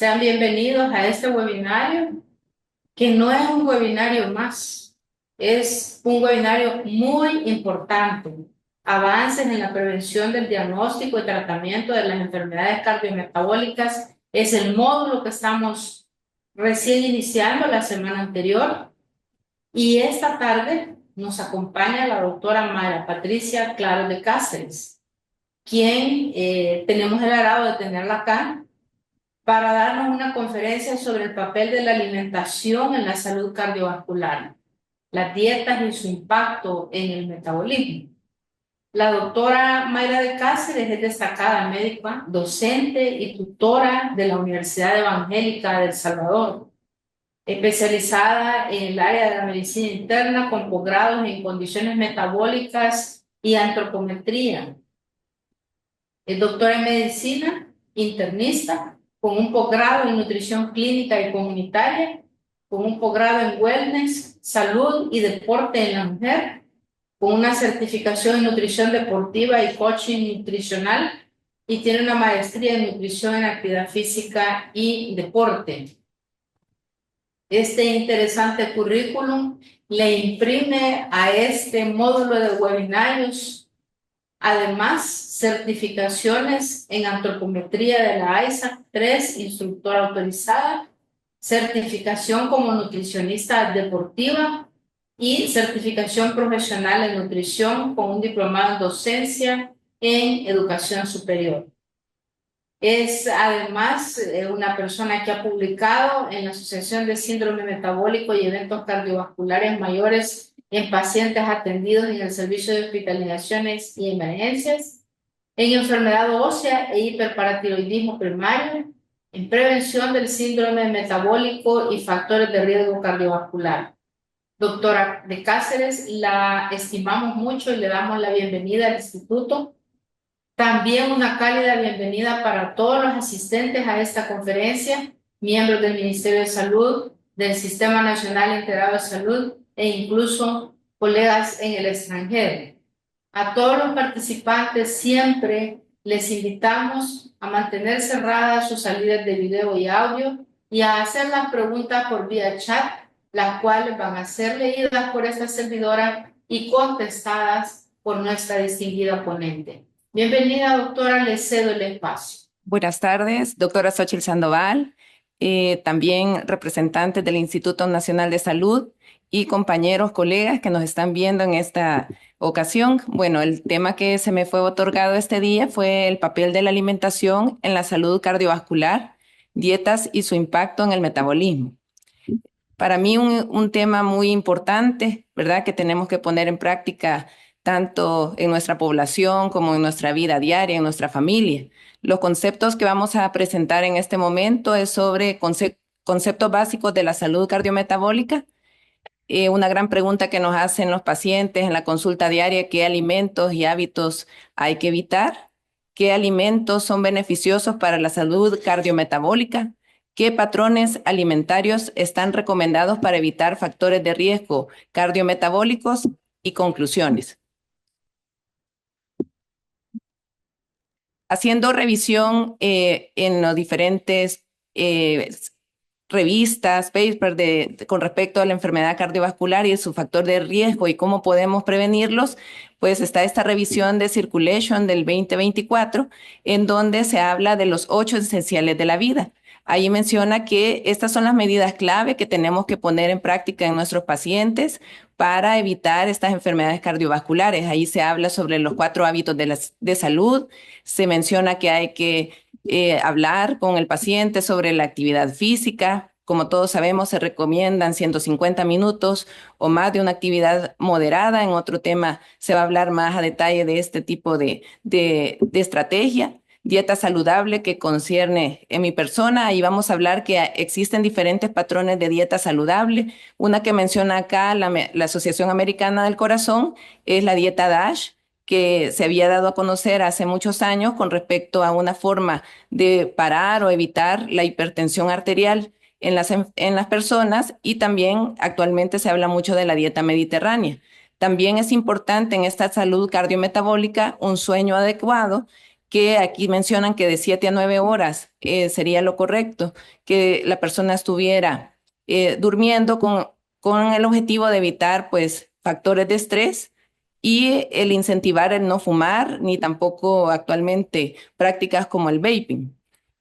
Sean bienvenidos a este webinario, que no es un webinario más, es un webinario muy importante. Avances en la prevención del diagnóstico y tratamiento de las enfermedades cardiometabólicas es el módulo que estamos recién iniciando la semana anterior. Y esta tarde nos acompaña la doctora Mara Patricia Claro de Cáceres, quien tenemos el agrado de tenerla acá para darnos una conferencia sobre el papel de la alimentación en la salud cardiovascular, las dietas y su impacto en el metabolismo. La doctora Mayra de Cáceres es destacada médica, docente y tutora de la Universidad Evangélica de El Salvador, especializada en el área de la medicina interna con posgrados en condiciones metabólicas y antropometría. Es doctora en medicina, internista, con un posgrado en nutrición clínica y comunitaria, con un posgrado en wellness, salud y deporte en la mujer, con una certificación en nutrición deportiva y coaching nutricional, y tiene una maestría en nutrición en actividad física y deporte. Este interesante currículum le imprime a este módulo de webinarios además certificaciones en antropometría de la ISAC 3, instructora autorizada, certificación como nutricionista deportiva y certificación profesional en nutrición con un diplomado en docencia en educación superior. Es además una persona que ha publicado en la Asociación de Síndrome Metabólico y Eventos Cardiovasculares Mayores en pacientes atendidos en el servicio de hospitalizaciones y emergencias, en enfermedad ósea e hiperparatiroidismo primario, en prevención del síndrome metabólico y factores de riesgo cardiovascular. Doctora de Cáceres, la estimamos mucho y le damos la bienvenida al instituto. También una cálida bienvenida para todos los asistentes a esta conferencia, miembros del Ministerio de Salud, del Sistema Nacional Integrado de Salud e incluso colegas en el extranjero. A todos los participantes siempre les invitamos a mantener cerradas sus salidas de video y audio y a hacer las preguntas por vía chat, las cuales van a ser leídas por esta servidora y contestadas por nuestra distinguida ponente. Bienvenida, doctora, le cedo el espacio. Buenas tardes, doctora Xochitl Sandoval, también representantes del Instituto Nacional de Salud y compañeros, colegas que nos están viendo en esta ocasión. Bueno, el tema que se me fue otorgado este día fue el papel de la alimentación en la salud cardiovascular, dietas y su impacto en el metabolismo. Para mí un tema muy importante, ¿verdad? Que tenemos que poner en práctica tanto en nuestra población como en nuestra vida diaria, en nuestra familia. Los conceptos que vamos a presentar en este momento es sobre conceptos básicos de la salud cardiometabólica. Una gran pregunta que nos hacen los pacientes en la consulta diaria: ¿qué alimentos y hábitos hay que evitar? ¿Qué alimentos son beneficiosos para la salud cardiometabólica? ¿Qué patrones alimentarios están recomendados para evitar factores de riesgo cardiometabólicos? Y conclusiones. Haciendo revisión en los diferentes revistas, papers con respecto a la enfermedad cardiovascular y su factor de riesgo y cómo podemos prevenirlos, pues está esta revisión de Circulation del 2024, en donde se habla de los 8 esenciales de la vida. Ahí menciona que estas son las medidas clave que tenemos que poner en práctica en nuestros pacientes para evitar estas enfermedades cardiovasculares. Ahí se habla sobre los 4 hábitos de salud, se menciona que hay que hablar con el paciente sobre la actividad física. Como todos sabemos, se recomiendan 150 minutos o más de una actividad moderada. En otro tema se va a hablar más a detalle de este tipo de estrategia. Dieta saludable, que concierne en mi persona. Ahí vamos a hablar que existen diferentes patrones de dieta saludable. Una que menciona acá la Asociación Americana del Corazón es la dieta DASH, que se había dado a conocer hace muchos años con respecto a una forma de parar o evitar la hipertensión arterial en las personas, y también actualmente se habla mucho de la dieta mediterránea. También es importante en esta salud cardiometabólica un sueño adecuado, que aquí mencionan que de 7 a 9 horas sería lo correcto, que la persona estuviera durmiendo con el objetivo de evitar pues factores de estrés y el incentivar el no fumar, ni tampoco actualmente prácticas como el vaping.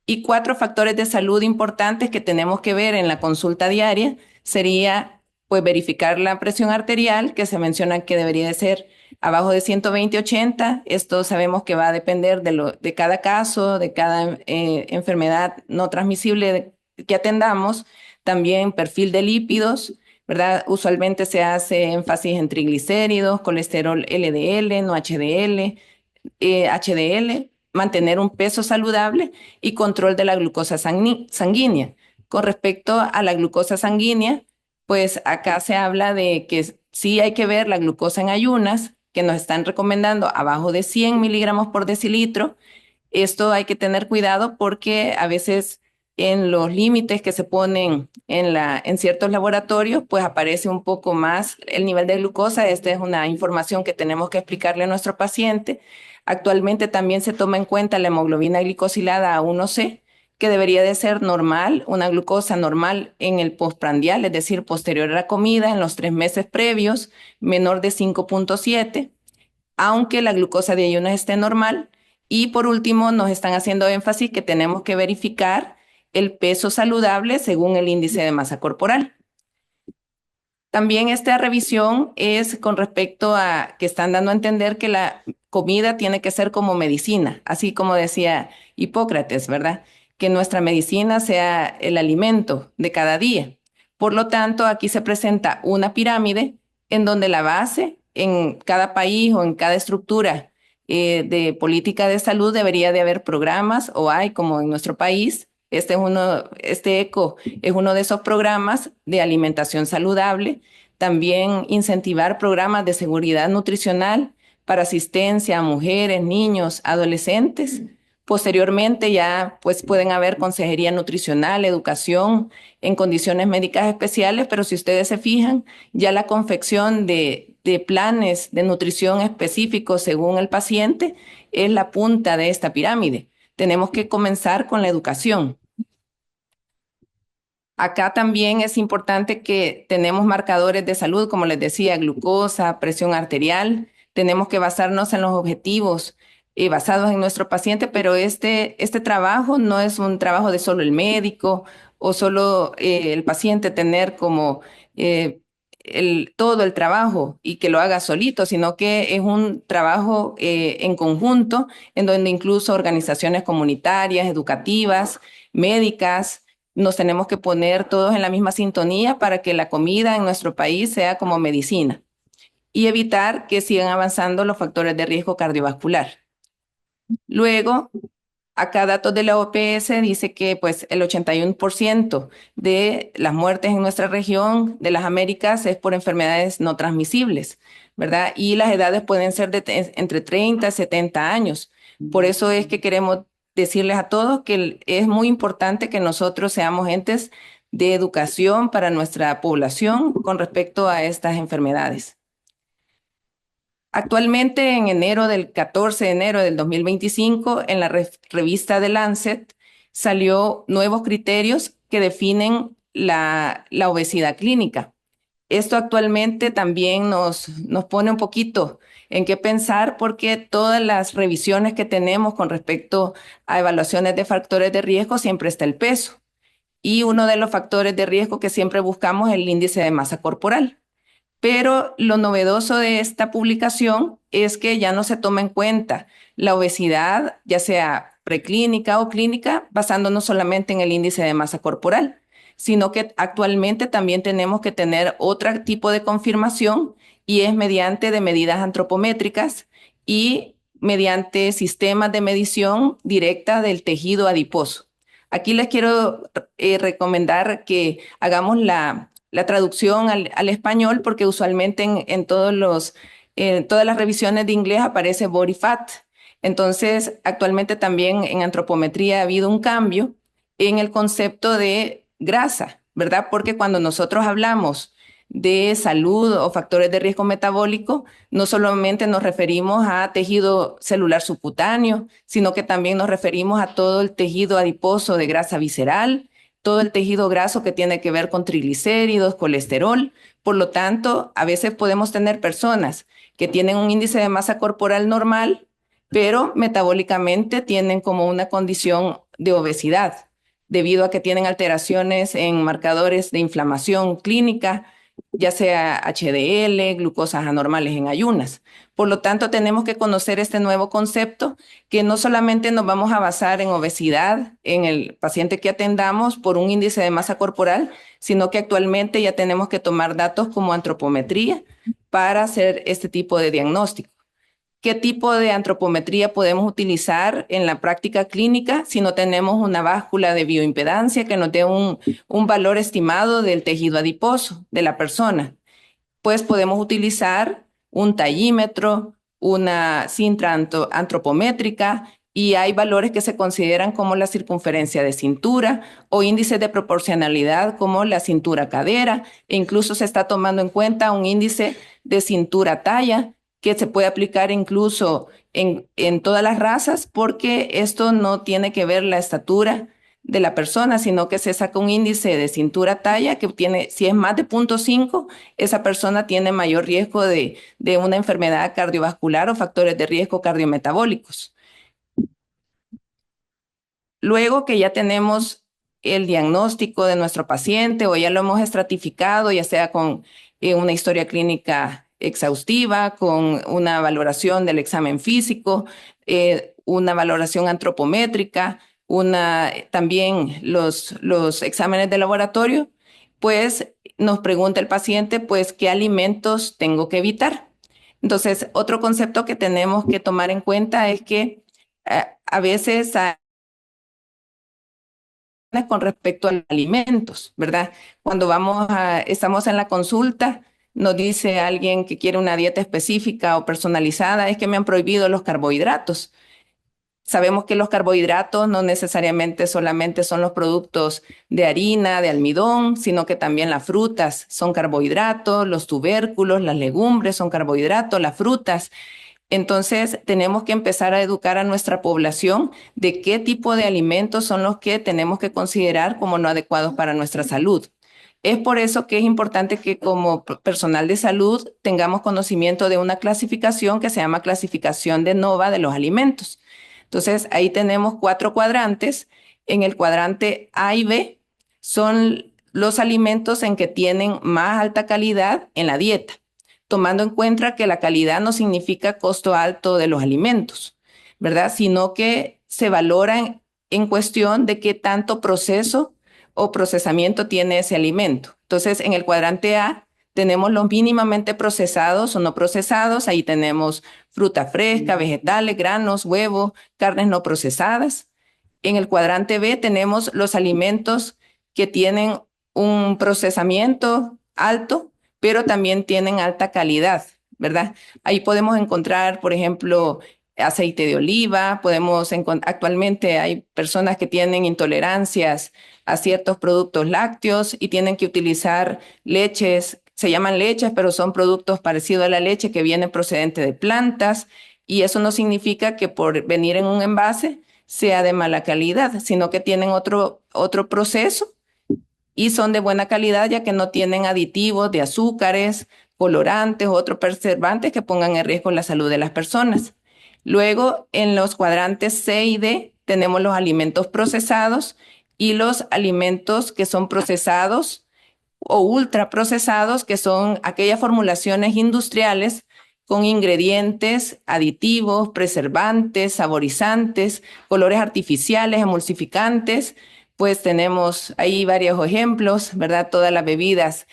Y 4 factores de salud importantes que tenemos que ver en la consulta diaria sería pues verificar la presión arterial, que se menciona que debería de ser abajo de 120/80. Esto sabemos que va a depender de cada caso, de cada enfermedad no transmisible que atendamos. También perfil de lípidos, ¿verdad? Usualmente se hace énfasis en triglicéridos, colesterol LDL, no HDL, HDL, mantener un peso saludable y control de la glucosa sanguínea. Con respecto a la glucosa sanguínea, pues acá se habla de que sí hay que ver la glucosa en ayunas, que nos están recomendando abajo de 100 miligramos por decilitro. Esto hay que tener cuidado porque a veces en los límites que se ponen en ciertos laboratorios, pues aparece un poco más el nivel de glucosa. Esta es una información que tenemos que explicarle a nuestro paciente. Actualmente también se toma en cuenta la hemoglobina glicosilada A1C, que debería de ser normal, una glucosa normal en el postprandial, es decir, posterior a la comida, en los 3 meses previos, menor de 5,7, aunque la glucosa de ayunas esté normal. Y por último, nos están haciendo énfasis que tenemos que verificar el peso saludable según el índice de masa corporal. También esta revisión es con respecto a que están dando a entender que la comida tiene que ser como medicina, así como decía Hipócrates, ¿verdad? Que nuestra medicina sea el alimento de cada día. Por lo tanto, aquí se presenta una pirámide en donde la base en cada país o en cada estructura de política de salud debería de haber programas, o hay como en nuestro país. Este ECO es uno de esos programas de alimentación saludable. También incentivar programas de seguridad nutricional para asistencia a mujeres, niños, adolescentes. Posteriormente ya pues pueden haber consejería nutricional, educación en condiciones médicas especiales, pero si ustedes se fijan, ya la confección de planes de nutrición específicos según el paciente es la punta de esta pirámide. Tenemos que comenzar con la educación. Acá también es importante que tenemos marcadores de salud, como les decía, glucosa, presión arterial. Tenemos que basarnos en los objetivos basados en nuestro paciente, pero este trabajo no es un trabajo de solo el médico o solo el paciente tener como eh, todo el trabajo y que lo haga solito, sino que es un trabajo en conjunto, en donde incluso organizaciones comunitarias, educativas, médicas, nos tenemos que poner todos en la misma sintonía para que la comida en nuestro país sea como medicina y evitar que sigan avanzando los factores de riesgo cardiovascular. Luego, acá datos de la OPS dice que pues el 81% de las muertes en nuestra región de las Américas es por enfermedades no transmisibles, ¿verdad? Y las edades pueden ser entre 30 y 70 años. Por eso es que queremos decirles a todos que es muy importante que nosotros seamos entes de educación para nuestra población con respecto a estas enfermedades. Actualmente, en enero del 14 de enero del 2025, en la revista The Lancet, salió nuevos criterios que definen la obesidad clínica. Esto actualmente también nos pone un poquito en qué pensar, porque todas las revisiones que tenemos con respecto a evaluaciones de factores de riesgo siempre está el peso. Y uno de los factores de riesgo que siempre buscamos es el índice de masa corporal. Pero lo novedoso de esta publicación es que ya no se toma en cuenta la obesidad, ya sea preclínica o clínica, basándonos solamente en el índice de masa corporal, sino que actualmente también tenemos que tener otro tipo de confirmación, y es mediante de medidas antropométricas y mediante sistemas de medición directa del tejido adiposo. Aquí les quiero recomendar que hagamos la traducción al español, porque usualmente en todas las revisiones de inglés aparece body fat. Entonces, actualmente también en antropometría ha habido un cambio en el concepto de grasa, ¿verdad? Porque cuando nosotros hablamos de salud o factores de riesgo metabólico, no solamente nos referimos a tejido celular subcutáneo, sino que también nos referimos a todo el tejido adiposo de grasa visceral, todo el tejido graso que tiene que ver con triglicéridos, colesterol. Por lo tanto, a veces podemos tener personas que tienen un índice de masa corporal normal, pero metabólicamente tienen como una condición de obesidad, debido a que tienen alteraciones en marcadores de inflamación clínica, ya sea HDL, glucosas anormales en ayunas. Por lo tanto, tenemos que conocer este nuevo concepto, que no solamente nos vamos a basar en obesidad en el paciente que atendamos por un índice de masa corporal, sino que actualmente ya tenemos que tomar datos como antropometría para hacer este tipo de diagnóstico. ¿Qué tipo de antropometría podemos utilizar en la práctica clínica si no tenemos una báscula de bioimpedancia que nos dé un valor estimado del tejido adiposo de la persona? Pues podemos utilizar un tallímetro, una cinta antropométrica, y hay valores que se consideran como la circunferencia de cintura o índices de proporcionalidad como la cintura-cadera, e incluso se está tomando en cuenta un índice de cintura-talla que se puede aplicar incluso en todas las razas, porque esto no tiene que ver la estatura de la persona, sino que se saca un índice de cintura-talla que tiene, si es más de 0.5, esa persona tiene mayor riesgo de una enfermedad cardiovascular o factores de riesgo cardiometabólicos. Luego que ya tenemos el diagnóstico de nuestro paciente o ya lo hemos estratificado, ya sea con una historia clínica exhaustiva, con una valoración del examen físico, una valoración antropométrica, también los exámenes de laboratorio, pues nos pregunta el paciente, pues, ¿qué alimentos tengo que evitar? Entonces, otro concepto que tenemos que tomar en cuenta es que a veces con respecto a los alimentos, ¿verdad? Cuando estamos en la consulta, nos dice alguien que quiere una dieta específica o personalizada, es que me han prohibido los carbohidratos. Sabemos que los carbohidratos no necesariamente solamente son los productos de harina, de almidón, sino que también las frutas son carbohidratos, los tubérculos, las legumbres son carbohidratos, las frutas. Entonces, tenemos que empezar a educar a nuestra población de qué tipo de alimentos son los que tenemos que considerar como no adecuados para nuestra salud. Es por eso que es importante que como personal de salud tengamos conocimiento de una clasificación que se llama clasificación de NOVA de los alimentos. Entonces, ahí tenemos 4 cuadrantes. En el cuadrante A y B son los alimentos en que tienen más alta calidad en la dieta, tomando en cuenta que la calidad no significa costo alto de los alimentos, ¿verdad? Sino que se valora en cuestión de qué tanto proceso o procesamiento tiene ese alimento. Entonces, en el cuadrante A tenemos los mínimamente procesados o no procesados. Ahí tenemos fruta fresca, vegetales, granos, huevos, carnes no procesadas. En el cuadrante B tenemos los alimentos que tienen un procesamiento alto, pero también tienen alta calidad, ¿verdad? Ahí podemos encontrar, por ejemplo, aceite de oliva, actualmente hay personas que tienen intolerancias a ciertos productos lácteos y tienen que utilizar leches, se llaman leches, pero son productos parecidos a la leche que vienen procedente de plantas, y eso no significa que por venir en un envase sea de mala calidad, sino que tienen otro proceso y son de buena calidad, ya que no tienen aditivos de azúcares, colorantes u otros preservantes que pongan en riesgo la salud de las personas. Luego, en los cuadrantes C y D, tenemos los alimentos procesados y los alimentos que son procesados o ultraprocesados, que son aquellas formulaciones industriales con ingredientes, aditivos, preservantes, saborizantes, colores artificiales, emulsificantes. Pues tenemos ahí varios ejemplos, ¿verdad? Todas las bebidas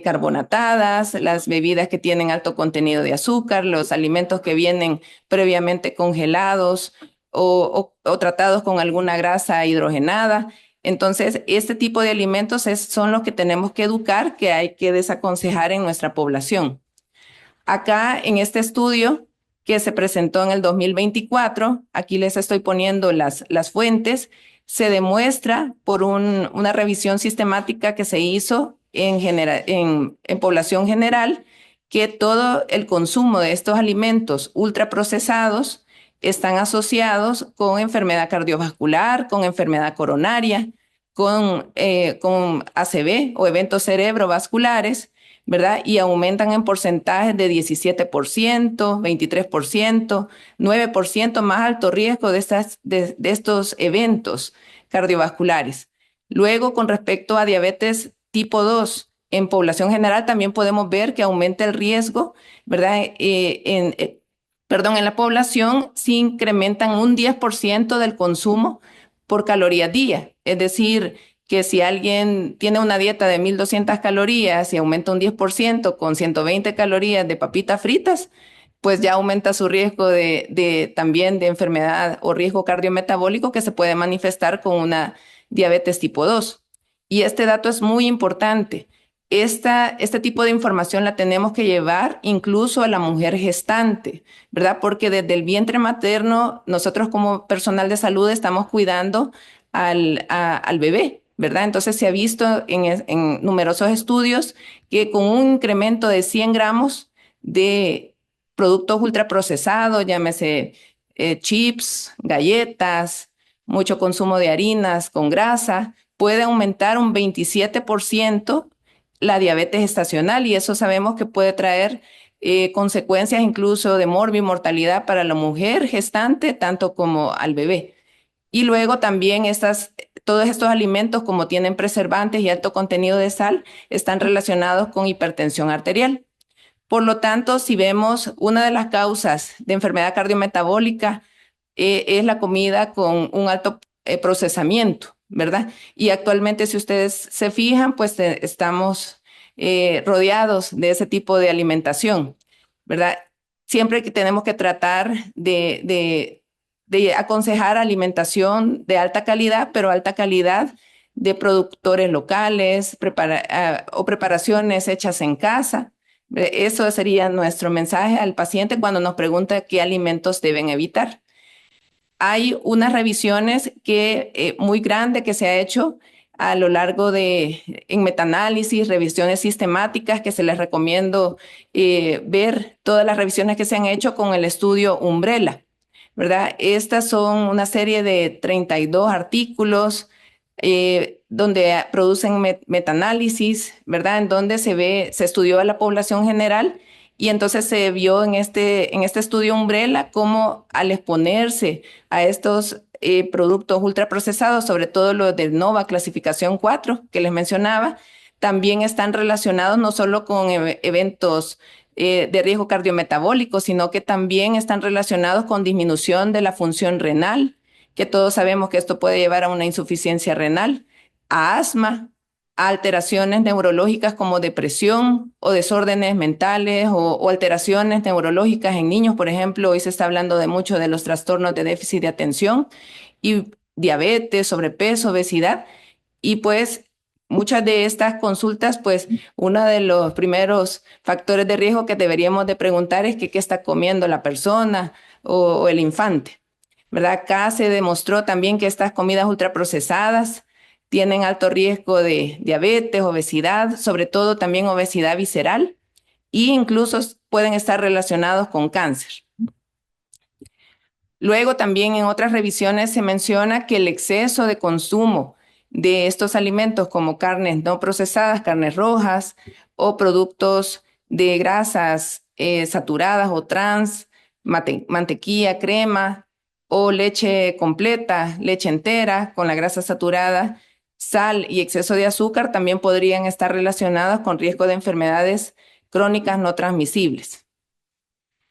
carbonatadas, las bebidas que tienen alto contenido de azúcar, los alimentos que vienen previamente congelados o tratados con alguna grasa hidrogenada. Entonces, este tipo de alimentos son los que tenemos que educar, que hay que desaconsejar en nuestra población. Acá en este estudio que se presentó en el 2024, aquí les estoy poniendo las fuentes, se demuestra por una revisión sistemática que se hizo en población general que todo el consumo de estos alimentos ultraprocesados están asociados con enfermedad cardiovascular, con enfermedad coronaria, con ACV o eventos cerebrovasculares, ¿verdad? Y aumentan en porcentajes de 17%, 23%, 9% más alto riesgo de estos eventos cardiovasculares. Luego, con respecto a diabetes tipo 2, en población general también podemos ver que aumenta el riesgo, ¿verdad? En la población se incrementan un 10% del consumo por calorías día. Es decir, que si alguien tiene una dieta de 1.200 calorías y aumenta un 10% con 120 calorías de papitas fritas, pues ya aumenta su riesgo también de enfermedad o riesgo cardiometabólico que se puede manifestar con una diabetes tipo 2. Y este dato es muy importante. Este tipo de información la tenemos que llevar incluso a la mujer gestante, ¿verdad? Porque desde el vientre materno, nosotros como personal de salud estamos cuidando al bebé, ¿verdad? Entonces se ha visto en numerosos estudios que con un incremento de 100 gramos de productos ultraprocesados, llámese chips, galletas, mucho consumo de harinas con grasa, puede aumentar un 27% la diabetes gestacional y eso sabemos que puede traer consecuencias incluso de mortalidad para la mujer gestante, tanto como al bebé. Y luego también todos estos alimentos, como tienen preservantes y alto contenido de sal, están relacionados con hipertensión arterial. Por lo tanto, si vemos una de las causas de enfermedad cardiometabólica es la comida con un alto procesamiento, ¿verdad? Y actualmente, si ustedes se fijan, pues estamos rodeados de ese tipo de alimentación, ¿verdad? Siempre que tenemos que tratar de aconsejar alimentación de alta calidad, pero alta calidad de productores locales o preparaciones hechas en casa. Eso sería nuestro mensaje al paciente cuando nos pregunta qué alimentos deben evitar. Hay unas revisiones muy grandes que se ha hecho a lo largo en metaanálisis, revisiones sistemáticas que se les recomiendo ver todas las revisiones que se han hecho con el estudio Umbrella, ¿verdad? Estas son una serie de 32 artículos donde producen metaanálisis, ¿verdad? En donde se estudió a la población general y entonces se vio en este estudio Umbrella cómo al exponerse a estos productos ultraprocesados, sobre todo los de NOVA clasificación 4 que les mencionaba, también están relacionados no solo con eventos de riesgo cardiometabólico, sino que también están relacionados con disminución de la función renal, que todos sabemos que esto puede llevar a una insuficiencia renal, a asma, a alteraciones neurológicas como depresión o desórdenes mentales o alteraciones neurológicas en niños. Por ejemplo, hoy se está hablando mucho de los trastornos de déficit de atención y diabetes, sobrepeso, obesidad. Y pues muchas de estas consultas, pues uno de los primeros factores de riesgo que deberíamos de preguntar es qué está comiendo la persona o el infante, ¿verdad? Acá se demostró también que estas comidas ultraprocesadas tienen alto riesgo de diabetes, obesidad, sobre todo también obesidad visceral, e incluso pueden estar relacionados con cáncer. Luego también en otras revisiones se menciona que el exceso de consumo de estos alimentos como carnes no procesadas, carnes rojas o productos de grasas saturadas o trans, mantequilla, crema o leche completa, leche entera con la grasa saturada, sal y exceso de azúcar también podrían estar relacionados con riesgo de enfermedades crónicas no transmisibles.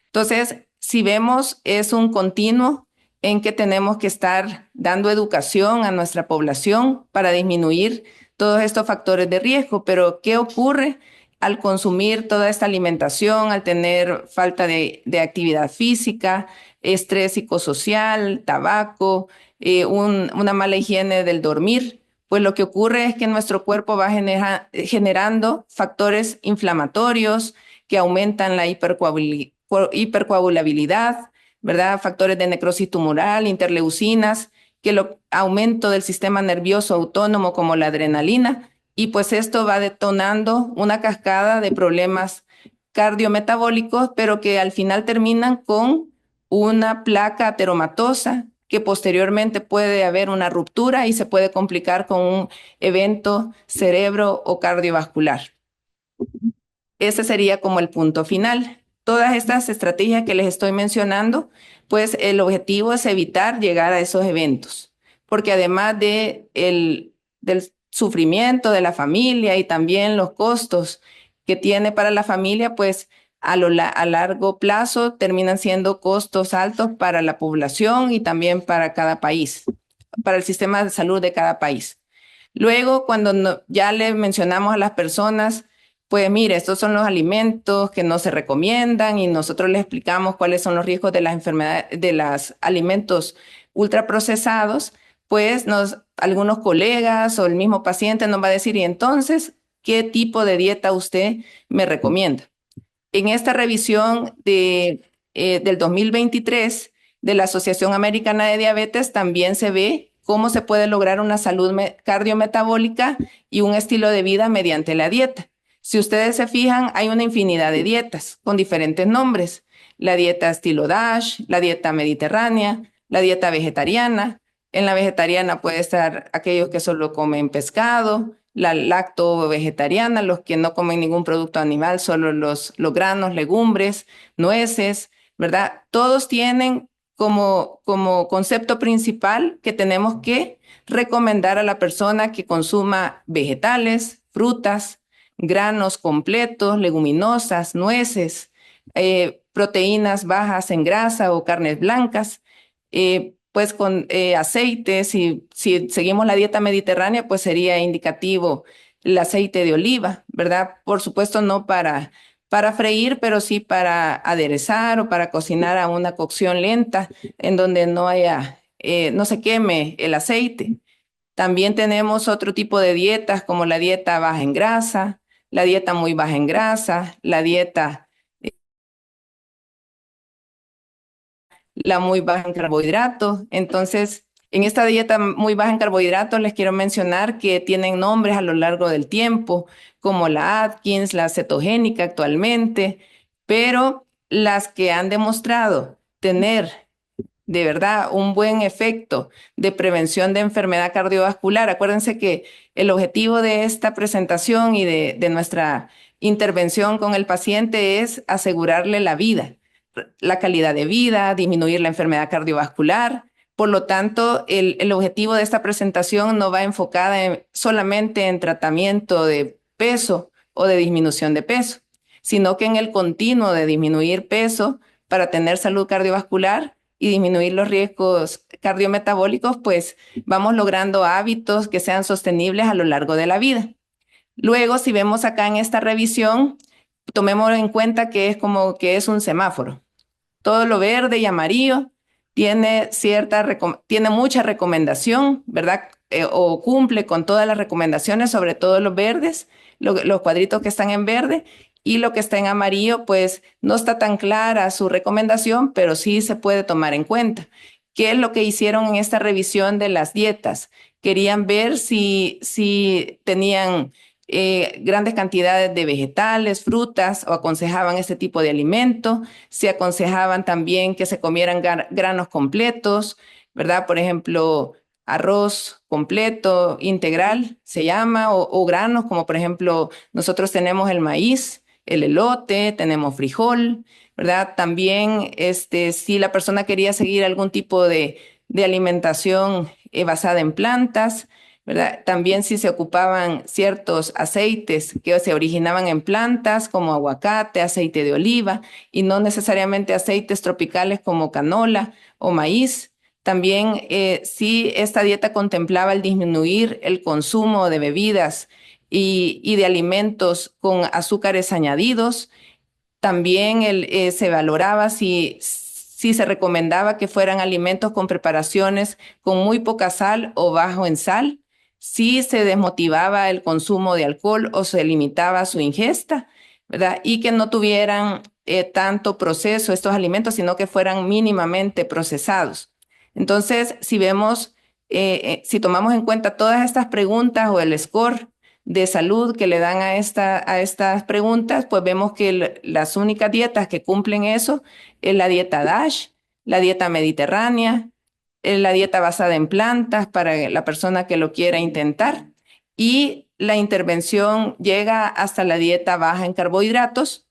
Entonces, si vemos, es un continuo en que tenemos que estar dando educación a nuestra población para disminuir todos estos factores de riesgo. Pero, ¿qué ocurre al consumir toda esta alimentación, al tener falta de actividad física, estrés psicosocial, tabaco, una mala higiene del dormir? Pues lo que ocurre es que nuestro cuerpo va generando factores inflamatorios que aumentan la hipercoagulabilidad, ¿verdad? Factores de necrosis tumoral, interleucinas, que el aumento del sistema nervioso autónomo como la adrenalina y pues esto va detonando una cascada de problemas cardiometabólicos, pero que al final terminan con una placa ateromatosa que posteriormente puede haber una ruptura y se puede complicar con un evento cerebro o cardiovascular. Ese sería como el punto final. Todas estas estrategias que les estoy mencionando, pues el objetivo es evitar llegar a esos eventos, porque además del sufrimiento de la familia y también los costos que tiene para la familia, pues a largo plazo terminan siendo costos altos para la población y también para cada país, para el sistema de salud de cada país. Luego, cuando ya le mencionamos a las personas, pues mire, estos son los alimentos que no se recomiendan y nosotros les explicamos cuáles son los riesgos de las enfermedades, de los alimentos ultraprocesados, pues algunos colegas o el mismo paciente nos va a decir, y entonces, ¿qué tipo de dieta usted me recomienda? En esta revisión del 2023 de la Asociación Americana de Diabetes también se ve cómo se puede lograr una salud cardiometabólica y un estilo de vida mediante la dieta. Si ustedes se fijan, hay una infinidad de dietas con diferentes nombres. La dieta estilo DASH, la dieta mediterránea, la dieta vegetariana. En la vegetariana puede estar aquellos que solo comen pescado, la lacto vegetariana, los que no comen ningún producto animal, solo los granos, legumbres, nueces, ¿verdad? Todos tienen como concepto principal que tenemos que recomendar a la persona que consuma vegetales, frutas, granos completos, leguminosas, nueces, proteínas bajas en grasa o carnes blancas, pues con aceites, si seguimos la dieta mediterránea, pues sería indicativo el aceite de oliva, ¿verdad? Por supuesto, no para freír, pero sí para aderezar o para cocinar a una cocción lenta en donde no se queme el aceite. También tenemos otro tipo de dietas como la dieta baja en grasa, la dieta muy baja en grasa, la muy baja en carbohidratos. Entonces, en esta dieta muy baja en carbohidratos les quiero mencionar que tienen nombres a lo largo del tiempo, como la Atkins, la cetogénica actualmente, pero las que han demostrado tener de verdad un buen efecto de prevención de enfermedad cardiovascular. Acuérdense que el objetivo de esta presentación y de nuestra intervención con el paciente es asegurarle la vida, la calidad de vida, disminuir la enfermedad cardiovascular. Por lo tanto, el objetivo de esta presentación no va enfocada solamente en tratamiento de peso o de disminución de peso, sino que en el continuo de disminuir peso para tener salud cardiovascular y disminuir los riesgos cardiometabólicos, pues vamos logrando hábitos que sean sostenibles a lo largo de la vida. Luego, si vemos acá en esta revisión, tomemos en cuenta que es como que es un semáforo. Todo lo verde y amarillo tiene mucha recomendación, ¿verdad? O cumple con todas las recomendaciones, sobre todo los verdes, los cuadritos que están en verde, y lo que está en amarillo, pues no está tan clara su recomendación, pero sí se puede tomar en cuenta. ¿Qué es lo que hicieron en esta revisión de las dietas? Querían ver si tenían grandes cantidades de vegetales, frutas, o aconsejaban este tipo de alimento. Se aconsejaban también que se comieran granos completos, ¿verdad? Por ejemplo, arroz completo, integral, se llama, o granos, como por ejemplo, nosotros tenemos el maíz, el elote, tenemos frijol, ¿verdad? También, si la persona quería seguir algún tipo de alimentación basada en plantas, ¿verdad? También si se ocupaban ciertos aceites que se originaban en plantas como aguacate, aceite de oliva y no necesariamente aceites tropicales como canola o maíz. También si esta dieta contemplaba el disminuir el consumo de bebidas y de alimentos con azúcares añadidos. También se valoraba si se recomendaba que fueran alimentos con preparaciones con muy poca sal o bajo en sal, si se desmotivaba el consumo de alcohol o se limitaba su ingesta, ¿verdad? Y que no tuvieran tanto proceso estos alimentos, sino que fueran mínimamente procesados. Entonces, si tomamos en cuenta todas estas preguntas o el score de salud que le dan a estas preguntas, pues vemos que las únicas dietas que cumplen eso es la dieta DASH, la dieta mediterránea, la dieta basada en plantas para la persona que lo quiera intentar, y la intervención llega hasta la dieta baja en carbohidratos,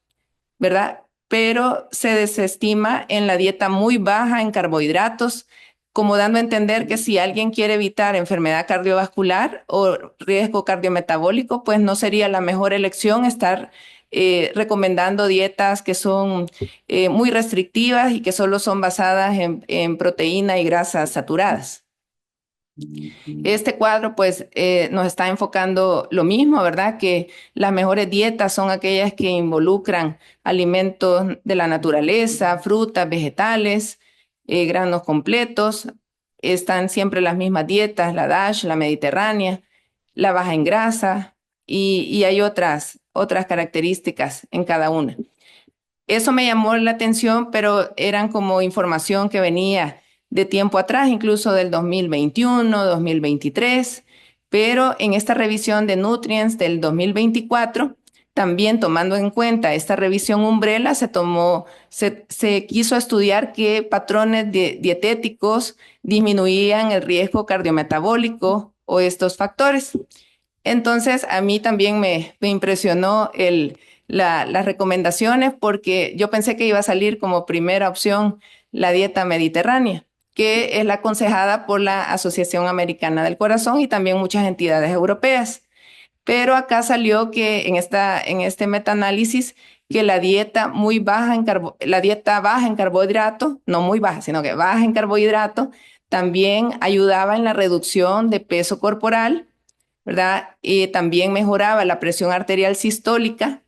¿verdad? Pero se desestima en la dieta muy baja en carbohidratos, como dando a entender que si alguien quiere evitar enfermedad cardiovascular o riesgo cardiometabólico, pues no sería la mejor elección estar recomendando dietas que son muy restrictivas y que solo son basadas en proteína y grasas saturadas. Este cuadro pues nos está enfocando lo mismo, ¿verdad? Que las mejores dietas son aquellas que involucran alimentos de la naturaleza, frutas, vegetales, granos completos. Están siempre las mismas dietas, la DASH, la mediterránea, la baja en grasa y hay otras características en cada una. Eso me llamó la atención, pero eran como información que venía de tiempo atrás, incluso del 2021, 2023, pero en esta revisión de Nutrients del 2024, también tomando en cuenta esta revisión umbrella, se quiso estudiar qué patrones dietéticos disminuían el riesgo cardiometabólico o estos factores. Entonces, a mí también me impresionó las recomendaciones porque yo pensé que iba a salir como primera opción la dieta mediterránea, que es la aconsejada por la Asociación Americana del Corazón y también muchas entidades europeas. Pero acá salió que en este metaanálisis que la dieta baja en carbohidratos, no muy baja, sino que baja en carbohidratos, también ayudaba en la reducción de peso corporal, ¿verdad? Y también mejoraba la presión arterial sistólica,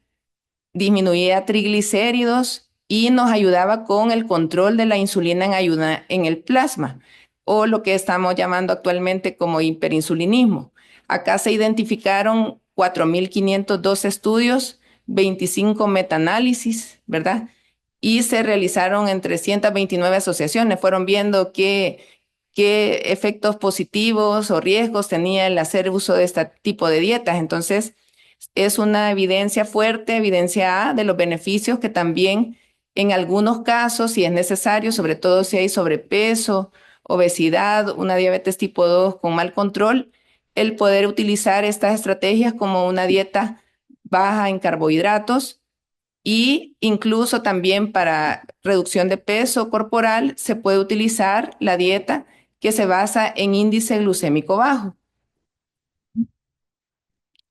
disminuía triglicéridos y nos ayudaba con el control de la insulina en ayuda en el plasma, o lo que estamos llamando actualmente como hiperinsulinismo. Acá se identificaron 4.502 estudios, 25 metaanálisis, ¿verdad? Y se realizaron en 329 asociaciones. Fueron viendo qué efectos positivos o riesgos tenía el hacer uso de este tipo de dietas. Entonces, es una evidencia fuerte, evidencia A, de los beneficios que también en algunos casos, si es necesario, sobre todo si hay sobrepeso, obesidad, una diabetes tipo 2 con mal control, el poder utilizar estas estrategias como una dieta baja en carbohidratos y incluso también para reducción de peso corporal se puede utilizar la dieta que se basa en índice glucémico bajo.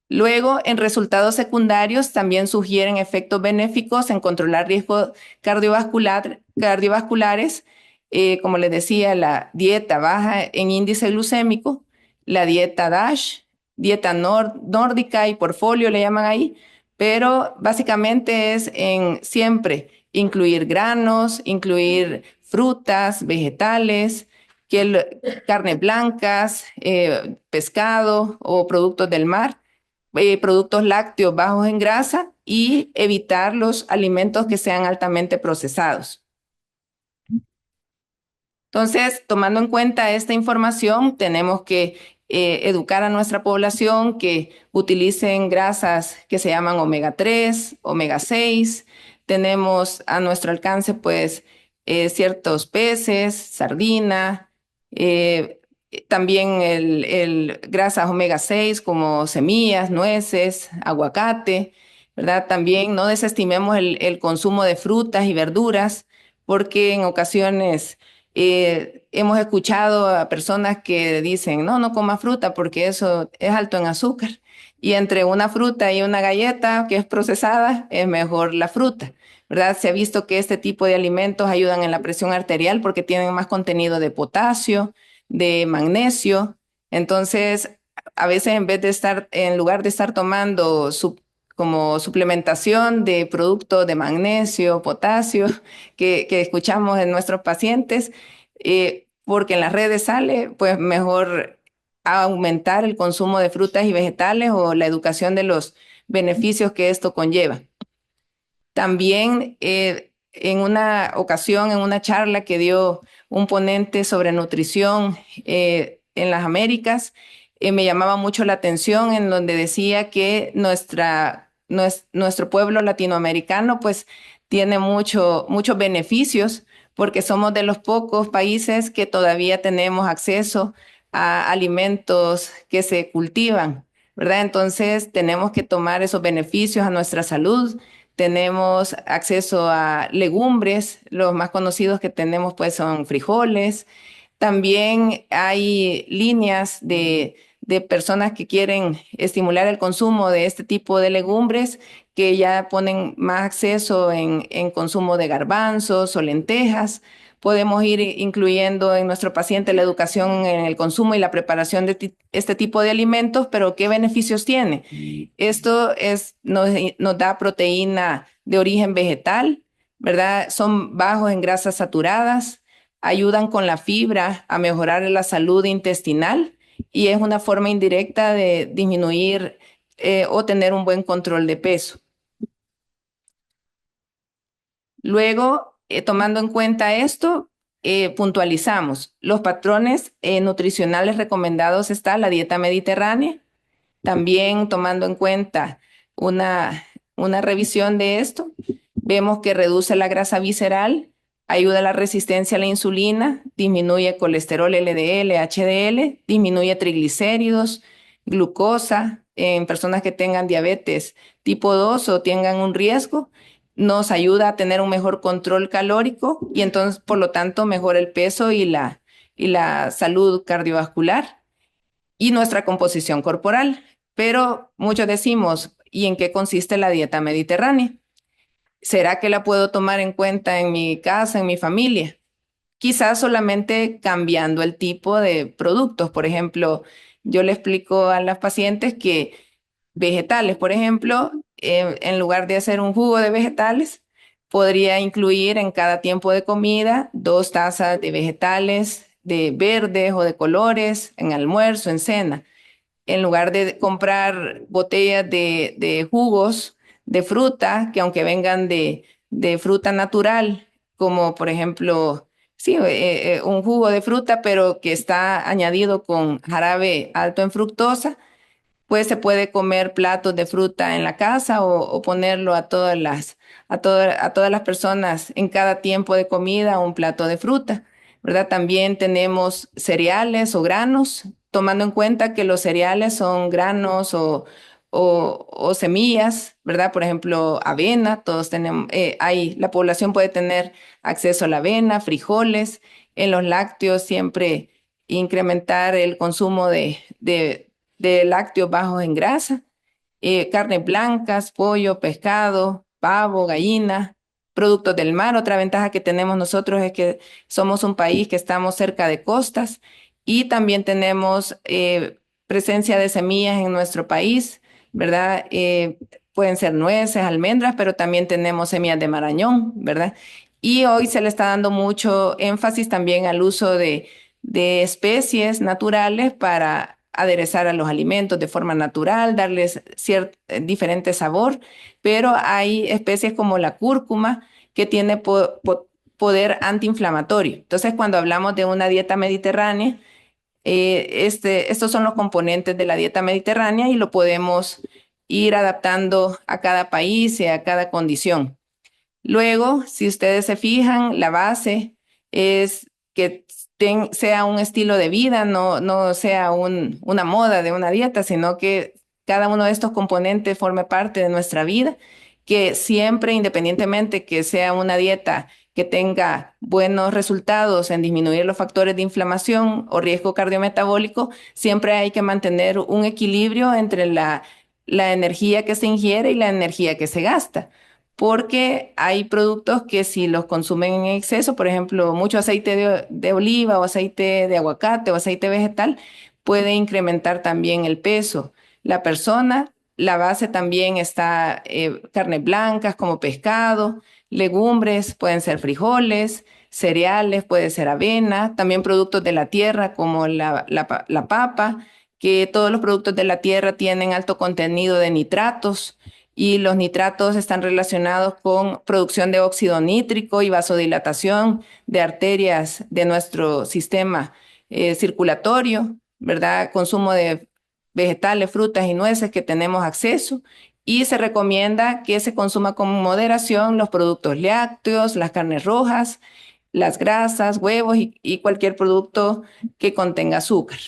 Luego, en resultados secundarios, también sugieren efectos benéficos en controlar riesgos cardiovasculares, como les decía, la dieta baja en índice glucémico, la dieta DASH, dieta nórdica y portfolio le llaman ahí, pero básicamente es en siempre incluir granos, incluir frutas, vegetales, carnes blancas, pescado o productos del mar, productos lácteos bajos en grasa y evitar los alimentos que sean altamente procesados. Entonces, tomando en cuenta esta información, tenemos que educar a nuestra población que utilicen grasas que se llaman omega 3, omega 6. Tenemos a nuestro alcance, pues, ciertos peces, sardina, también grasas omega 6 como semillas, nueces, aguacate, ¿verdad? También no desestimemos el consumo de frutas y verduras porque en ocasiones hemos escuchado a personas que dicen, no, no coma fruta porque eso es alto en azúcar. Y entre una fruta y una galleta que es procesada, es mejor la fruta, ¿verdad? Se ha visto que este tipo de alimentos ayudan en la presión arterial porque tienen más contenido de potasio, de magnesio. Entonces, a veces en lugar de estar tomando como suplementación de productos de magnesio, potasio, que escuchamos en nuestros pacientes, porque en las redes sale, pues mejor aumentar el consumo de frutas y vegetales o la educación de los beneficios que esto conlleva. También en una ocasión, en una charla que dio un ponente sobre nutrición en las Américas, me llamaba mucho la atención en donde decía que nuestro pueblo latinoamericano pues tiene muchos beneficios porque somos de los pocos países que todavía tenemos acceso a alimentos que se cultivan, ¿verdad? Entonces tenemos que tomar esos beneficios a nuestra salud. Tenemos acceso a legumbres, los más conocidos que tenemos pues son frijoles. También hay líneas de personas que quieren estimular el consumo de este tipo de legumbres que ya ponen más acceso en consumo de garbanzos o lentejas. Podemos ir incluyendo en nuestro paciente la educación en el consumo y la preparación de este tipo de alimentos, pero ¿qué beneficios tiene? Nos da proteína de origen vegetal, ¿verdad? Son bajos en grasas saturadas, ayudan con la fibra a mejorar la salud intestinal y es una forma indirecta de disminuir o tener un buen control de peso. Luego, tomando en cuenta esto, puntualizamos los patrones nutricionales recomendados está la dieta mediterránea. También tomando en cuenta una, una revisión de esto, vemos que reduce la grasa visceral, ayuda a la resistencia a la insulina, disminuye colesterol LDL, HDL, disminuye triglicéridos, glucosa en personas que tengan diabetes tipo 2 o tengan un riesgo, nos ayuda a tener un mejor control calórico y entonces, por lo tanto, mejora el peso y la salud cardiovascular y nuestra composición corporal. Pero muchos decimos, ¿y en qué consiste la dieta mediterránea? ¿Será que la puedo tomar en cuenta en mi casa, en mi familia? Quizás solamente cambiando el tipo de productos. Por ejemplo, yo le explico a las pacientes que vegetales, por ejemplo, en lugar de hacer un jugo de vegetales, podría incluir en cada tiempo de comida 2 tazas de vegetales de verdes o de colores en almuerzo, en cena en lugar de comprar botellas de jugos de fruta, que aunque vengan de fruta natural, como por ejemplo, sí, un jugo de fruta, pero que está añadido con jarabe alto en fructosa, pues se puede comer platos de fruta en la casa o ponerlo a todas las personas en cada tiempo de comida un plato de fruta, ¿verdad? También tenemos cereales o granos, tomando en cuenta que los cereales son granos o semillas, ¿verdad? Por ejemplo, avena, todos tenemos, la población puede tener acceso a la avena, frijoles, en los lácteos siempre incrementar el consumo de lácteos bajos en grasa, carnes blancas, pollo, pescado, pavo, gallina, productos del mar. Otra ventaja que tenemos nosotros es que somos un país que estamos cerca de costas y también tenemos presencia de semillas en nuestro país, ¿verdad? Pueden ser nueces, almendras, pero también tenemos semillas de marañón, ¿verdad? Y hoy se le está dando mucho énfasis también al uso de especies naturales para aderezar a los alimentos de forma natural, darles diferente sabor, pero hay especies como la cúrcuma que tiene poder antiinflamatorio. Entonces, cuando hablamos de una dieta mediterránea, estos son los componentes de la dieta mediterránea y lo podemos ir adaptando a cada país y a cada condición. Luego, si ustedes se fijan, la base es que sea un estilo de vida, no sea una moda de una dieta, sino que cada uno de estos componentes forme parte de nuestra vida, que siempre, independientemente que sea una dieta que tenga buenos resultados en disminuir los factores de inflamación o riesgo cardiometabólico, siempre hay que mantener un equilibrio entre la energía que se ingiere y la energía que se gasta porque hay productos que si los consumen en exceso, por ejemplo, mucho aceite de oliva o aceite de aguacate o aceite vegetal, puede incrementar también el peso. La persona, la base también está carnes blancas como pescado, legumbres, pueden ser frijoles, cereales, puede ser avena, también productos de la tierra como la papa, que todos los productos de la tierra tienen alto contenido de nitratos y los nitratos están relacionados con producción de óxido nítrico y vasodilatación de arterias de nuestro sistema circulatorio, ¿verdad? Consumo vegetales, frutas y nueces que tenemos acceso. Y se recomienda que se consuma con moderación los productos lácteos, las carnes rojas, las grasas, huevos y cualquier producto que contenga azúcar.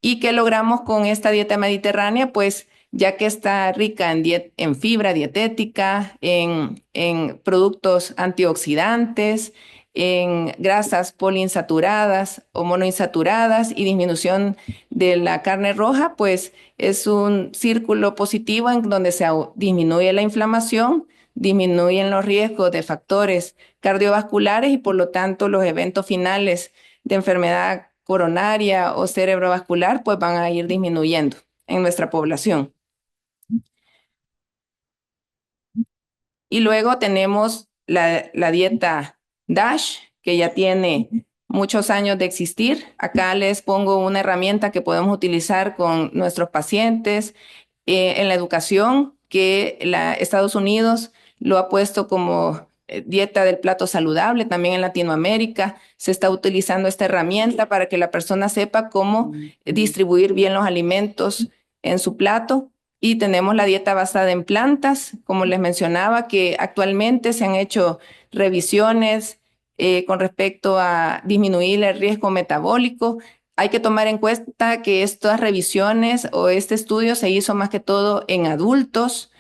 ¿Y qué logramos con esta dieta mediterránea? Pues ya que está rica en fibra dietética, en productos antioxidantes, en grasas poliinsaturadas o monoinsaturadas y disminución de la carne roja, pues es un círculo positivo en donde se disminuye la inflamación, disminuyen los riesgos de factores cardiovasculares y por lo tanto los eventos finales de enfermedad coronaria o cerebrovascular, pues van a ir disminuyendo en nuestra población. Y luego tenemos la dieta DASH, que ya tiene muchos años de existir. Acá les pongo una herramienta que podemos utilizar con nuestros pacientes en la educación, que Estados Unidos lo ha puesto como dieta del plato saludable. También en Latinoamérica se está utilizando esta herramienta para que la persona sepa cómo distribuir bien los alimentos en su plato. Y tenemos la dieta basada en plantas, como les mencionaba, que actualmente se han hecho revisiones con respecto a disminuir el riesgo metabólico. Hay que tomar en cuenta que estas revisiones o este estudio se hizo más que todo en adultos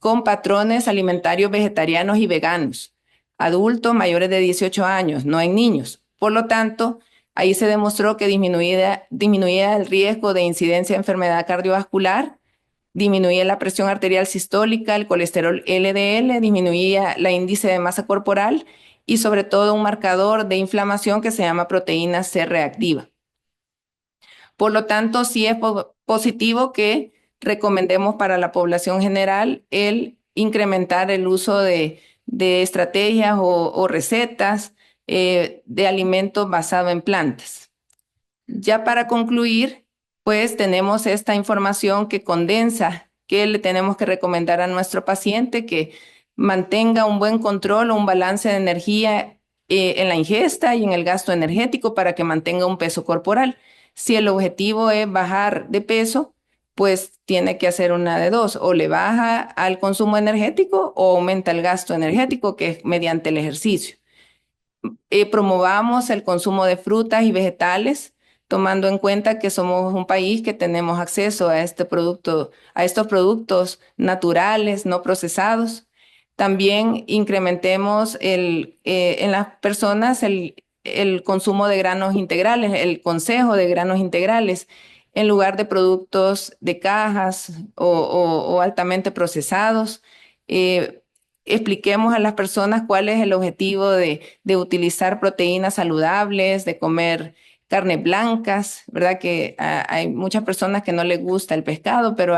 con patrones alimentarios vegetarianos y veganos, adultos mayores de 18 años, no en niños. Por lo tanto, ahí se demostró que disminuía el riesgo de incidencia de enfermedad cardiovascular, disminuía la presión arterial sistólica, el colesterol LDL, disminuía el índice de masa corporal y sobre todo un marcador de inflamación que se llama proteína C reactiva. Por lo tanto, sí es positivo que recomendemos para la población general el incrementar el uso de estrategias o recetas de alimentos basados en plantas. Ya para concluir, pues tenemos esta información que condensa que le tenemos que recomendar a nuestro paciente que mantenga un buen control o un balance de energía en la ingesta y en el gasto energético para que mantenga un peso corporal. Si el objetivo es bajar de peso, pues tiene que hacer una de dos, o le baja al consumo energético o aumenta el gasto energético, que es mediante el ejercicio. Promovamos el consumo de frutas y vegetales, tomando en cuenta que somos un país que tenemos acceso a a estos productos naturales, no procesados. También incrementemos en las personas el consumo de granos integrales, el consejo de granos integrales, en lugar de productos de cajas o altamente procesados. Eh, Expliquemos a las personas cuál es el objetivo de utilizar proteínas saludables, de comer carnes blancas, ¿verdad? Que hay muchas personas que no les gusta el pescado, pero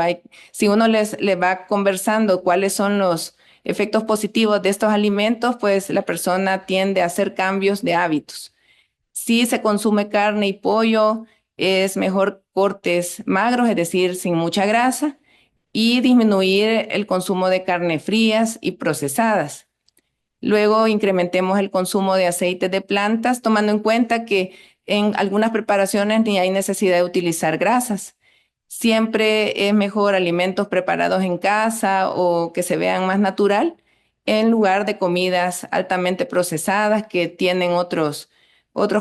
si uno les va conversando cuáles son los efectos positivos de estos alimentos, pues la persona tiende a hacer cambios de hábitos. Si se consume carne y pollo, es mejor cortes magros, es decir, sin mucha grasa y disminuir el consumo de carnes frías y procesadas. Luego incrementemos el consumo de aceites de plantas, tomando en cuenta que en algunas preparaciones ni hay necesidad de utilizar grasas. Siempre es mejor alimentos preparados en casa o que se vean más natural en lugar de comidas altamente procesadas que tienen otros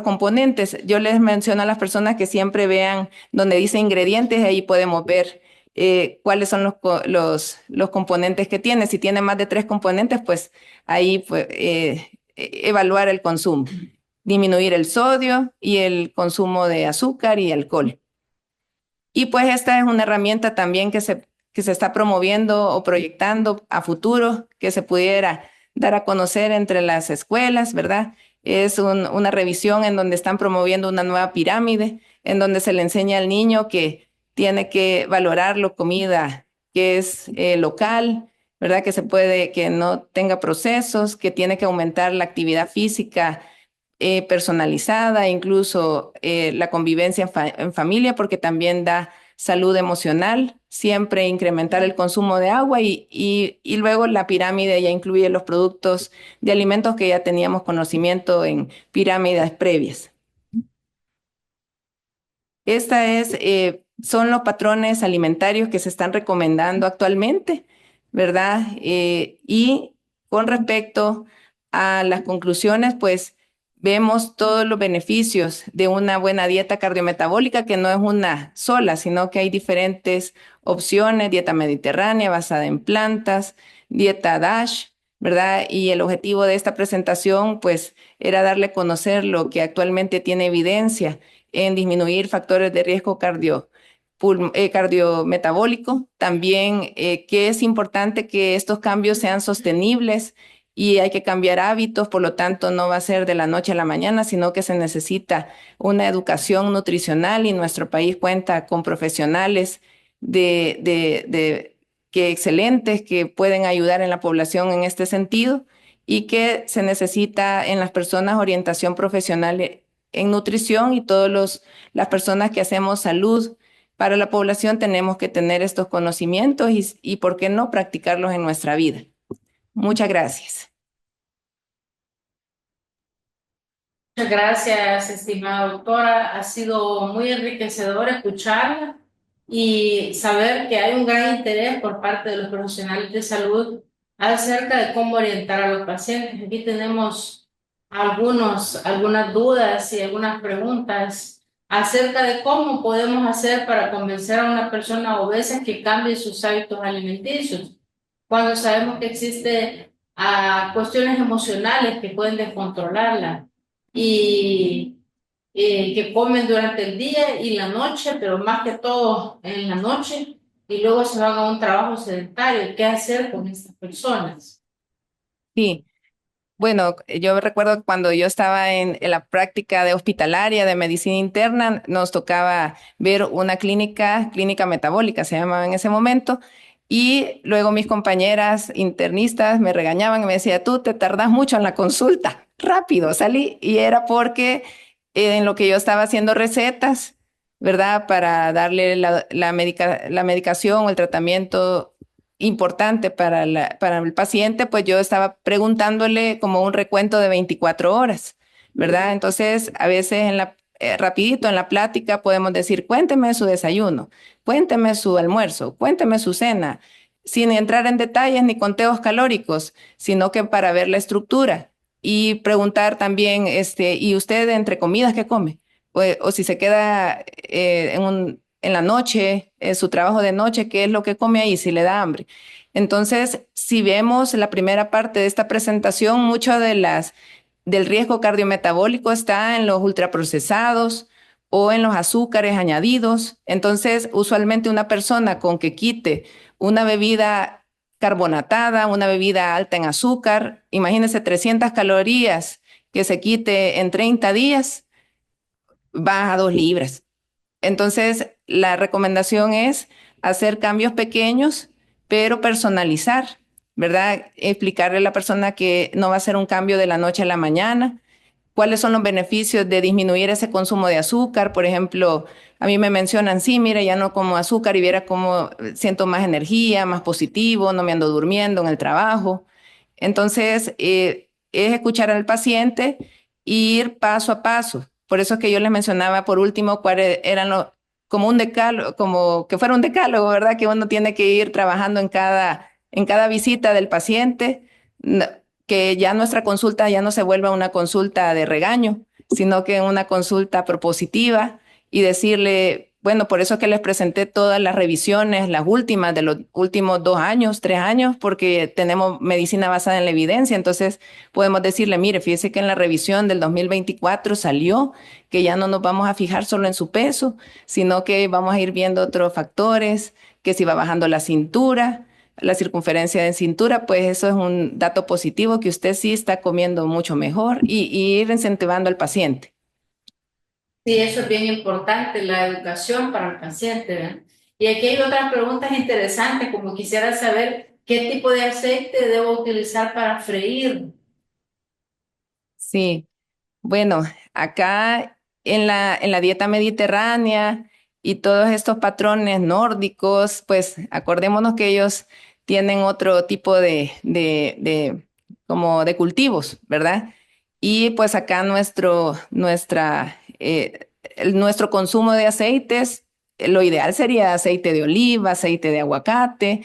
componentes. Yo les menciono a las personas que siempre vean donde dice ingredientes, ahí podemos ver cuáles son los componentes que tiene. Si tiene más de 3 componentes, pues ahí pues, evaluar el consumo, disminuir el sodio y el consumo de azúcar y alcohol. Y pues esta es una herramienta también que se está promoviendo o proyectando a futuro, que se pudiera dar a conocer entre las escuelas, ¿verdad? Es una revisión en donde están promoviendo una nueva pirámide, en donde se le enseña al niño que tiene que valorar la comida que es local, ¿verdad? Que no tenga procesos, que tiene que aumentar la actividad física personalizada, incluso la convivencia en familia, porque también da salud emocional, siempre incrementar el consumo de agua y luego la pirámide ya incluye los productos de alimentos que ya teníamos conocimiento en pirámides previas. Esta es son los patrones alimentarios que se están recomendando actualmente, ¿verdad? Y con respecto a las conclusiones, pues vemos todos los beneficios de una buena dieta cardiometabólica, que no es una sola, sino que hay diferentes opciones: dieta mediterránea basada en plantas, dieta DASH, ¿verdad? Y el objetivo de esta presentación, pues, era darle a conocer lo que actualmente tiene evidencia en disminuir factores de riesgo cardiometabólico. También que es importante que estos cambios sean sostenibles y hay que cambiar hábitos, por lo tanto no va a ser de la noche a la mañana, sino que se necesita una educación nutricional, y nuestro país cuenta con profesionales que excelentes, que pueden ayudar en la población en este sentido, y que se necesita en las personas orientación profesional en nutrición, y las personas que hacemos salud para la población tenemos que tener estos conocimientos y ¿por qué no practicarlos en nuestra vida? Muchas gracias. Muchas gracias, estimada doctora. Ha sido muy enriquecedor escucharla y saber que hay un gran interés por parte de los profesionales de salud acerca de cómo orientar a los pacientes. Aquí tenemos algunas dudas y algunas preguntas acerca de cómo podemos hacer para convencer a una persona obesa que cambie sus hábitos alimenticios, cuando sabemos que existen cuestiones emocionales que pueden descontrolarla y que comen durante el día y la noche, pero más que todo en la noche, y luego se van a un trabajo sedentario. ¿Qué hacer con estas personas? Sí. Bueno, yo recuerdo cuando yo estaba en la práctica de hospitalaria de medicina interna, nos tocaba ver una clínica metabólica, se llamaba en ese momento, y luego mis compañeras internistas me regañaban y me decían: tú te tardas mucho en la consulta, rápido salí, y era porque en lo que yo estaba haciendo recetas, ¿verdad? Para darle la medicación o el tratamiento importante para el paciente, pues yo estaba preguntándole como un recuento de 24 horas, ¿verdad? Entonces, a veces rapidito en la plática podemos decir: cuénteme su desayuno, cuénteme su almuerzo, cuénteme su cena, sin entrar en detalles ni conteos calóricos, sino que para ver la estructura y preguntar también, ¿y usted entre comidas qué come? O si se queda en la noche, su trabajo de noche, ¿qué es lo que come ahí? Si le da hambre. Entonces, si vemos la primera parte de esta presentación, mucho del riesgo cardiometabólico está en los ultraprocesados o en los azúcares añadidos. Entonces, usualmente una persona con que quite una bebida carbonatada, una bebida alta en azúcar, imagínense 300 calorías que se quite en 30 días, baja a 2 libras. Entonces, la recomendación es hacer cambios pequeños, pero personalizar, ¿verdad? Explicarle a la persona que no va a ser un cambio de la noche a la mañana. ¿Cuáles son los beneficios de disminuir ese consumo de azúcar? Por ejemplo, a mí me mencionan: sí, mira, ya no como azúcar y viera cómo siento más energía, más positivo, no me ando durmiendo en el trabajo. Entonces, es escuchar al paciente e ir paso a paso. Por eso es que yo les mencionaba por último cuáles eran como un decálogo, como que fuera un decálogo, ¿verdad? Que uno tiene que ir trabajando en cada visita del paciente, que ya nuestra consulta ya no se vuelva una consulta de regaño, sino que una consulta propositiva, y decirle: bueno, por eso es que les presenté todas las revisiones, las últimas de los últimos 2 años, 3 años, porque tenemos medicina basada en la evidencia. Entonces podemos decirle: mire, fíjese que en la revisión del 2024 salió que ya no nos vamos a fijar solo en su peso, sino que vamos a ir viendo otros factores, que si va bajando la circunferencia de cintura, pues eso es un dato positivo, que usted sí está comiendo mucho mejor, y ir incentivando al paciente. Sí, eso es bien importante, la educación para el paciente, ¿verdad? Y aquí hay otras preguntas interesantes, como quisiera saber qué tipo de aceite debo utilizar para freír. Sí. Bueno, acá en la dieta mediterránea y todos estos patrones nórdicos, pues acordémonos que ellos tienen otro tipo como de cultivos, ¿verdad? Y pues acá nuestro consumo de aceites lo ideal sería aceite de oliva, aceite de aguacate.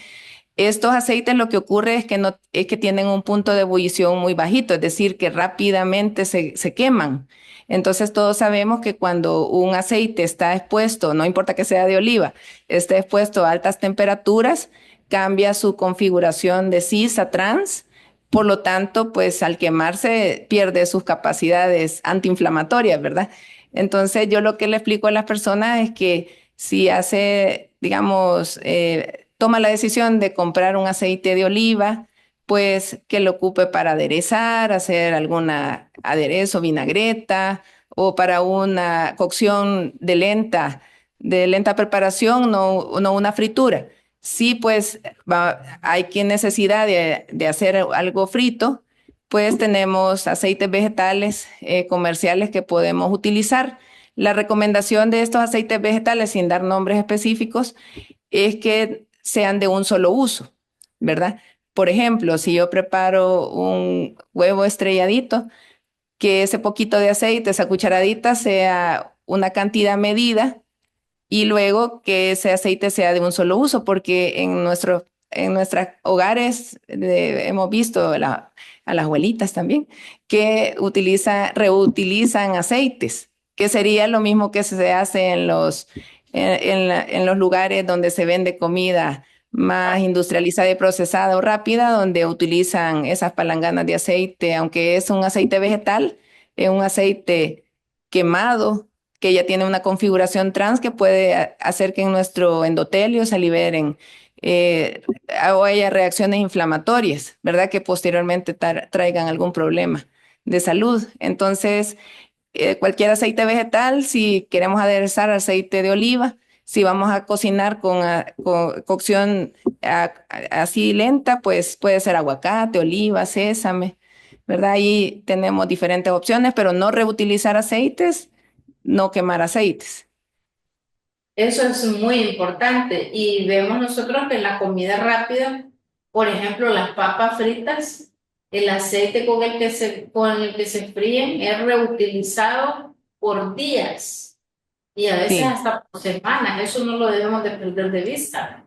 Estos aceites lo que ocurre es que, no, es que tienen un punto de ebullición muy bajito, es decir, que rápidamente se queman. Entonces todos sabemos que cuando un aceite está expuesto, no importa que sea de oliva, está expuesto a altas temperaturas, cambia su configuración de cis a trans. Por lo tanto, pues al quemarse pierde sus capacidades antiinflamatorias, ¿verdad? Entonces yo lo que le explico a las personas es que si hace, digamos, toma la decisión de comprar un aceite de oliva, pues que lo ocupe para aderezar, hacer alguna aderezo, vinagreta o para una cocción de lenta preparación, no una fritura. Sí, pues hay quien necesidad de hacer algo frito, pues tenemos aceites vegetales comerciales que podemos utilizar. La recomendación de estos aceites vegetales, sin dar nombres específicos, es que sean de un solo uso, ¿verdad? Por ejemplo, si yo preparo un huevo estrelladito, que ese poquito de aceite, esa cucharadita, sea una cantidad medida y luego que ese aceite sea de un solo uso, porque en nuestros hogares hemos visto a las abuelitas también que reutilizan aceites, que sería lo mismo que se hace en los lugares donde se vende comida más industrializada y procesada o rápida, donde utilizan esas palanganas de aceite, aunque es un aceite vegetal, es un aceite quemado que ya tiene una configuración trans que puede hacer que en nuestro endotelio se liberen eh, o haya reacciones inflamatorias, ¿verdad? Que posteriormente traigan algún problema de salud. Entonces, cualquier aceite vegetal, si queremos aderezar aceite de oliva, si vamos a cocinar con cocción así lenta, pues puede ser aguacate, oliva, sésame, ¿verdad? Ahí tenemos diferentes opciones, pero no reutilizar aceites, no quemar aceites. Eso es muy importante y vemos nosotros que en la comida rápida, por ejemplo, las papas fritas, el aceite con el que se fríen es reutilizado por días y a veces Sí, hasta por semanas. Eso no lo debemos de perder de vista.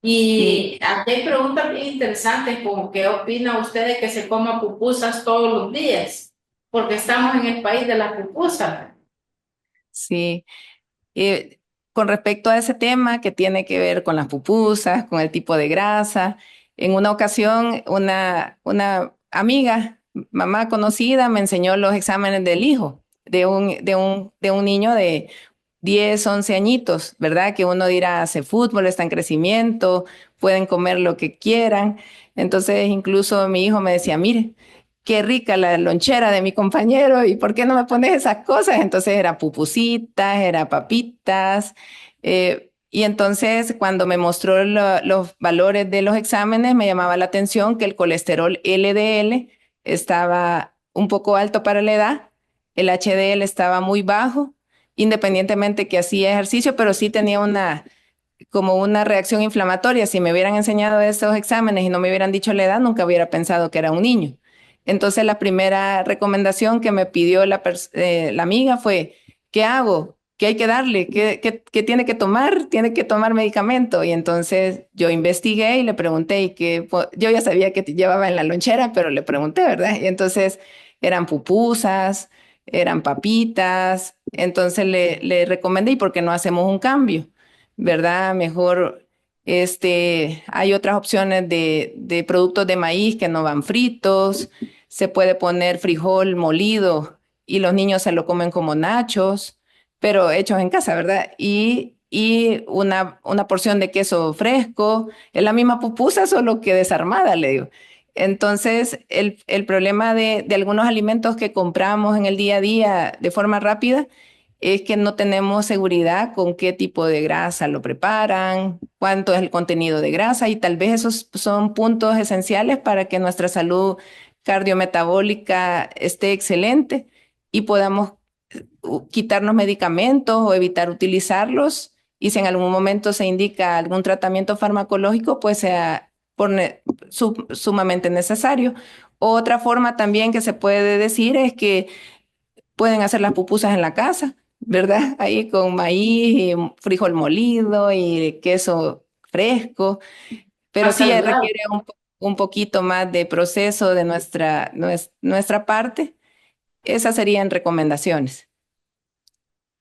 sí. Y aquí hay preguntas bien interesantes como ¿qué opina usted de que se coma pupusas todos los días? Porque estamos en el país de las pupusas. Sí. Eh, con respecto a ese tema que tiene que ver con las pupusas, con el tipo de grasa, en una ocasión una amiga, mamá conocida, me enseñó los exámenes del hijo de un niño de 10 11 añitos, ¿verdad? Que uno dirá, hace fútbol, está en crecimiento, pueden comer lo que quieran. Entonces, incluso mi hijo me decía, mire, qué rica la lonchera de mi compañero, ¿y por qué no me pones esas cosas? Entonces era pupusitas, era papitas. Y entonces cuando me mostró los valores de los exámenes, me llamaba la atención que el colesterol LDL estaba un poco alto para la edad, el HDL estaba muy bajo, independientemente que hacía ejercicio, pero sí tenía como una reacción inflamatoria. Si me hubieran enseñado esos exámenes y no me hubieran dicho la edad, nunca hubiera pensado que era un niño. Entonces, la primera recomendación que me pidió la amiga fue, ¿qué hago? ¿Qué hay que darle? ¿Qué tiene que tomar? Tiene que tomar medicamento. Y entonces yo investigué y le pregunté, yo ya sabía que te llevaba en la lonchera, pero le pregunté, ¿verdad? Y entonces eran pupusas, eran papitas. Entonces le recomendé, ¿y por qué no hacemos un cambio? ¿Verdad? Mejor, hay otras opciones de productos de maíz que no van fritos, se puede poner frijol molido y los niños se lo comen como nachos, pero hechos en casa, ¿verdad? Y una porción de queso fresco, es la misma pupusa, solo que desarmada, le digo. Entonces, el problema de algunos alimentos que compramos en el día a día de forma rápida es que no tenemos seguridad con qué tipo de grasa lo preparan, cuánto es el contenido de grasa y tal vez esos son puntos esenciales para que nuestra salud cardiometabólica esté excelente y podamos quitarnos medicamentos o evitar utilizarlos y si en algún momento se indica algún tratamiento farmacológico, pues sea sumamente necesario. Otra forma también que se puede decir es que pueden hacer las pupusas en la casa, ¿verdad? Ahí con maíz, y frijol molido y queso fresco, pero Más sí saludable. requiere un poquito más de proceso de nuestra parte. Esas serían recomendaciones.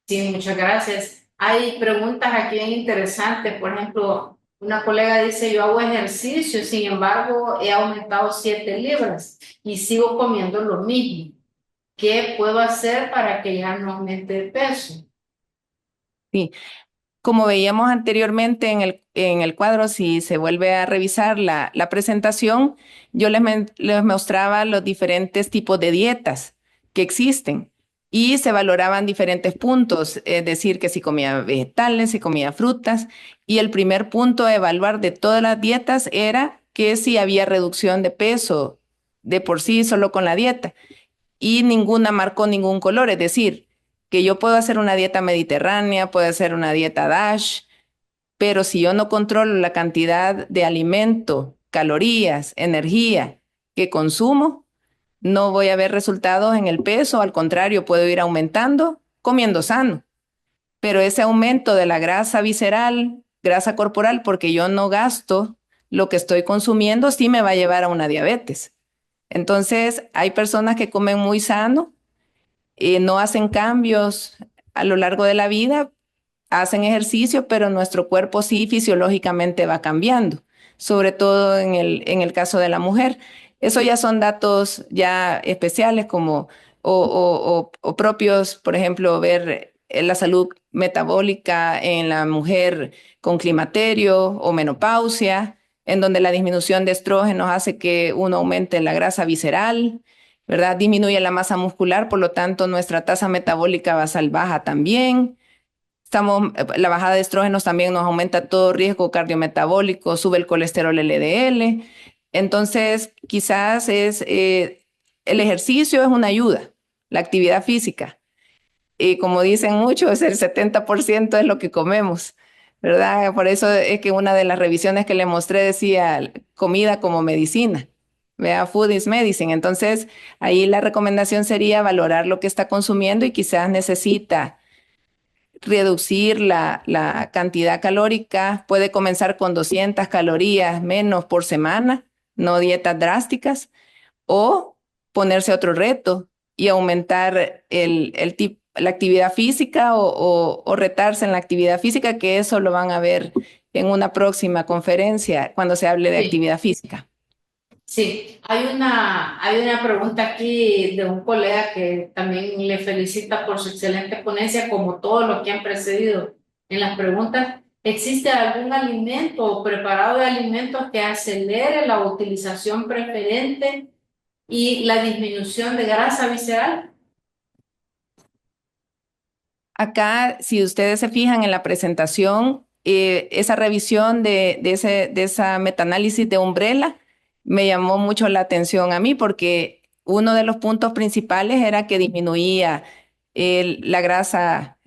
Sí, muchas gracias. Hay preguntas aquí bien interesantes. Por ejemplo, una colega dice, yo hago ejercicio, sin embargo, he aumentado 7 libras y sigo comiendo lo mismo. ¿Qué puedo hacer para que ya no aumente de peso? Sí. Como veíamos anteriormente en el cuadro, si se vuelve a revisar la presentación, yo les mostraba los diferentes tipos de dietas que existen y se valoraban diferentes puntos, es decir, que si comía vegetales, si comía frutas, y el primer punto a evaluar de todas las dietas era que si había reducción de peso de por sí solo con la dieta y ninguna marcó ningún color, es decir, que yo puedo hacer una dieta mediterránea, puedo hacer una dieta DASH, pero si yo no controlo la cantidad de alimento, calorías, energía que consumo, no voy a ver resultados en el peso, al contrario, puedo ir aumentando comiendo sano, pero ese aumento de la grasa visceral, grasa corporal, porque yo no gasto lo que estoy consumiendo, sí me va a llevar a una diabetes. Entonces, hay personas que comen muy sano, no hacen cambios a lo largo de la vida, hacen ejercicio, pero nuestro cuerpo sí fisiológicamente va cambiando, sobre todo en el caso de la mujer. Eso ya son datos ya especiales como o propios, por ejemplo, ver la salud metabólica en la mujer con climaterio o menopausia, en donde la disminución de estrógenos hace que uno aumente la grasa visceral, ¿verdad? Disminuye la masa muscular, por lo tanto nuestra tasa metabólica basal baja también. La bajada de estrógenos también nos aumenta todo riesgo cardiometabólico, sube el colesterol LDL. Entonces, quizás el ejercicio es una ayuda, la actividad física. Y como dicen muchos, el 70% es lo que comemos, ¿verdad? Por eso es que una de las revisiones que le mostré decía comida como medicina. Vea, food is medicine. Entonces, ahí la recomendación sería valorar lo que está consumiendo y quizás necesita reducir la cantidad calórica, puede comenzar con 200 calorías menos por semana, no dietas drásticas, o ponerse otro reto y aumentar la actividad física o retarse en la actividad física, que eso lo van a ver en una próxima conferencia cuando se hable de Sí. actividad física. Sí, hay una pregunta aquí de un colega que también le felicita por su excelente ponencia, como todos los que han precedido en las preguntas. ¿Existe algún alimento o preparado de alimentos que acelere la utilización preferente y la disminución de grasa visceral? Acá, si ustedes se fijan en la presentación, esa revisión de esa metaanálisis de Umbrella me llamó mucho la atención a mí porque uno de los puntos principales era que disminuía la grasa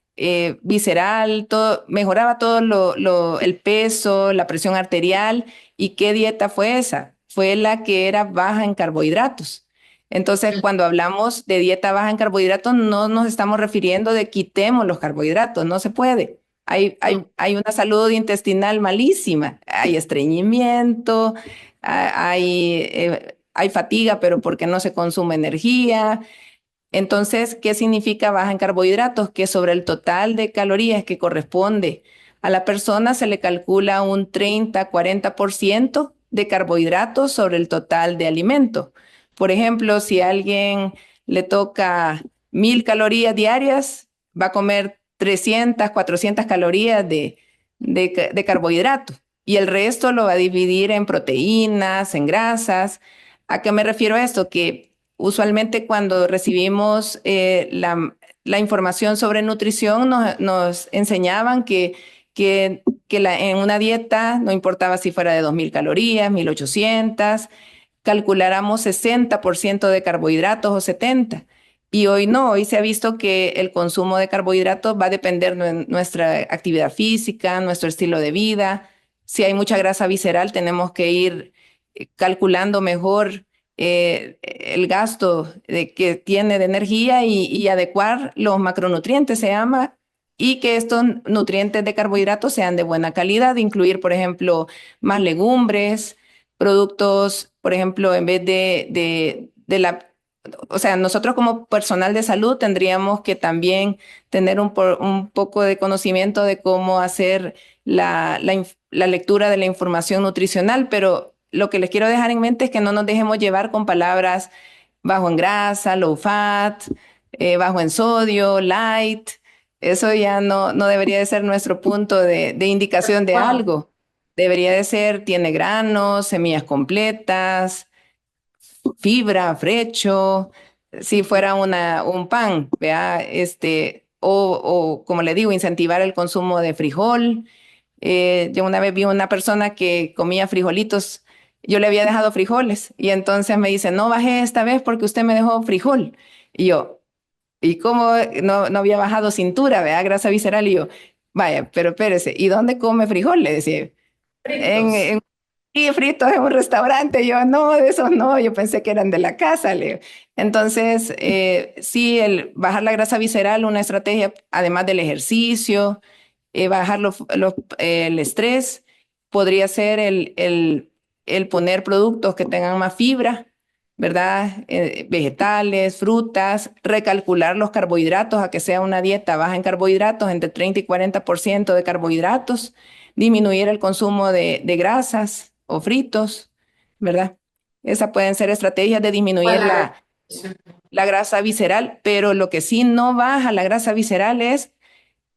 visceral, todo, mejoraba todo el peso, la presión arterial. ¿Y qué dieta fue esa? Fue la que era baja en carbohidratos. Entonces, cuando hablamos de dieta baja en carbohidratos, no nos estamos refiriendo de quitemos los carbohidratos, no se puede. Hay una salud intestinal malísima, hay estreñimiento, hay fatiga, pero porque no se consume energía. Entonces, ¿qué significa baja en carbohidratos? Que sobre el total de calorías que corresponde a la persona se le calcula un 30-40% de carbohidratos sobre el total de alimento. Por ejemplo, si a alguien le toca 1000 calorías diarias, va a comer 300-400 calorías de carbohidrato y el resto lo va a dividir en proteínas, en grasas. ¿A qué me refiero a esto? Que usualmente cuando recibimos la información sobre nutrición nos enseñaban que en una dieta, no importaba si fuera de 2000 calorías, 1800, calculáramos 60% de carbohidratos o 70%. Y hoy no, hoy se ha visto que el consumo de carbohidratos va a depender de nuestra actividad física, nuestro estilo de vida. Si hay mucha grasa visceral, tenemos que ir calculando mejor el gasto que tiene de energía y adecuar los macronutrientes, se llama, y que estos nutrientes de carbohidratos sean de buena calidad, incluir, por ejemplo, más legumbres, productos, por ejemplo, en vez de la... O sea, nosotros como personal de salud tendríamos que también tener un poco de conocimiento de cómo hacer la lectura de la información nutricional, pero lo que les quiero dejar en mente es que no nos dejemos llevar con palabras bajo en grasa, low fat, bajo en sodio, light. Eso ya no debería de ser nuestro punto de indicación de Wow. algo. Debería de ser, tiene granos, semillas completas, fibra, frecho, si fuera un pan, vea, o como le digo, incentivar el consumo de frijol. Yo una vez vi una persona que comía frijolitos, yo le había dejado frijoles y entonces me dice, no bajé esta vez porque usted me dejó frijol. Y yo, ¿y cómo no había bajado cintura, vea, grasa visceral? Y yo, vaya, pero espérese, ¿y dónde come frijol? Le decía, Fritos. y fritos en un restaurante. Yo, no, de esos no, yo pensé que eran de la casa, Leo. Entonces, sí, el bajar la grasa visceral, una estrategia, además del ejercicio, bajar el estrés, podría ser el poner productos que tengan más fibra, ¿verdad? Vegetales, frutas, recalcular los carbohidratos a que sea una dieta baja en carbohidratos, entre 30 y 40% de carbohidratos, disminuir el consumo de grasas o fritos, ¿verdad? Esas pueden ser estrategias de disminuir Buena la grasa visceral, pero lo que sí no baja la grasa visceral es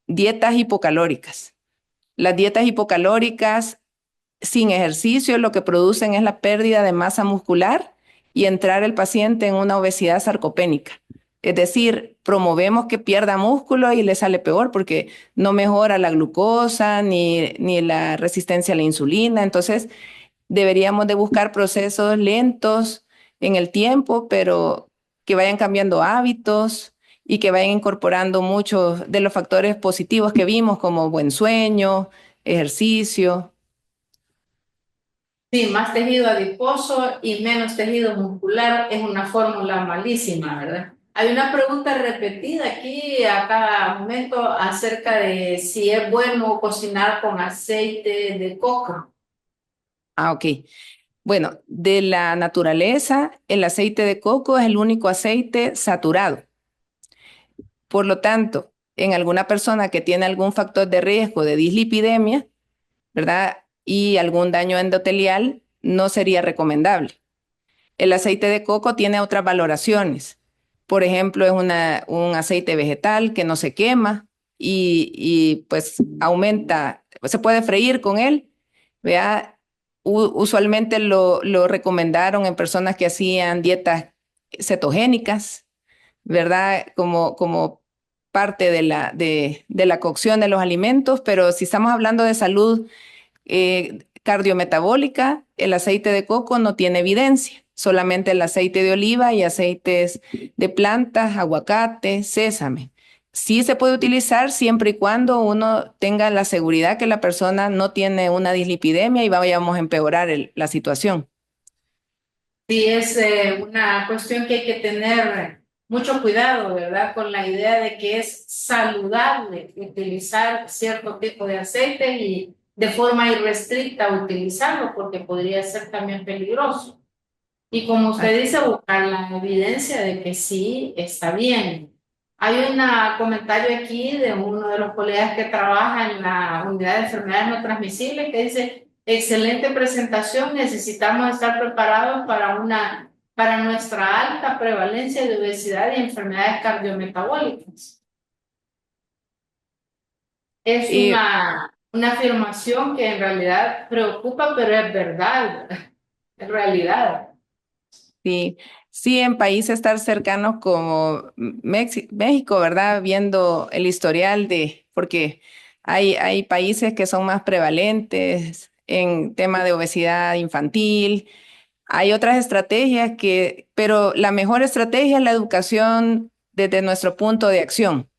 dietas hipocalóricas. Las dietas hipocalóricas sin ejercicio lo que producen es la pérdida de masa muscular y entrar el paciente en una obesidad sarcopénica. Es decir, promovemos que pierda músculo y le sale peor porque no mejora la glucosa ni la resistencia a la insulina. Entonces, deberíamos de buscar procesos lentos en el tiempo, pero que vayan cambiando hábitos y que vayan incorporando muchos de los factores positivos que vimos, como buen sueño, ejercicio. Sí, más tejido adiposo y menos tejido muscular es una fórmula malísima, ¿verdad? Hay una pregunta repetida aquí a cada momento acerca de si es bueno cocinar con aceite de coco. Ah, ok. Bueno, de la naturaleza, el aceite de coco es el único aceite saturado. Por lo tanto, en alguna persona que tiene algún factor de riesgo de dislipidemia, ¿verdad? Y algún daño endotelial, no sería recomendable. El aceite de coco tiene otras valoraciones. Por ejemplo, es un aceite vegetal que no se quema pues aumenta, se puede freír con él. Vea, usualmente lo recomendaron en personas que hacían dietas cetogénicas, ¿verdad? Como parte de la cocción de los alimentos, pero si estamos hablando de salud cardiometabólica, el aceite de coco no tiene evidencia, solamente el aceite de oliva y aceites de plantas, aguacate, sésame. Sí se puede utilizar siempre y cuando uno tenga la seguridad que la persona no tiene una dislipidemia y vayamos a empeorar la situación. Sí, es una cuestión que hay que tener mucho cuidado, ¿verdad? Con la idea de que es saludable utilizar cierto tipo de aceite y de forma irrestricta utilizarlo porque podría ser también peligroso. Y como usted dice, buscar la evidencia de que sí está bien. Hay un comentario aquí de uno de los colegas que trabaja en la unidad de enfermedades no transmisibles que dice, excelente presentación, necesitamos estar preparados para nuestra alta prevalencia de obesidad y enfermedades cardiometabólicas. Es Y una afirmación que en realidad preocupa, pero es verdad, es realidad. sí, sí, en países estar cercanos como México, ¿verdad? Viendo el historial porque hay países que son más prevalentes en tema de obesidad infantil. Hay otras estrategias pero la mejor estrategia es la educación desde nuestro punto de acción,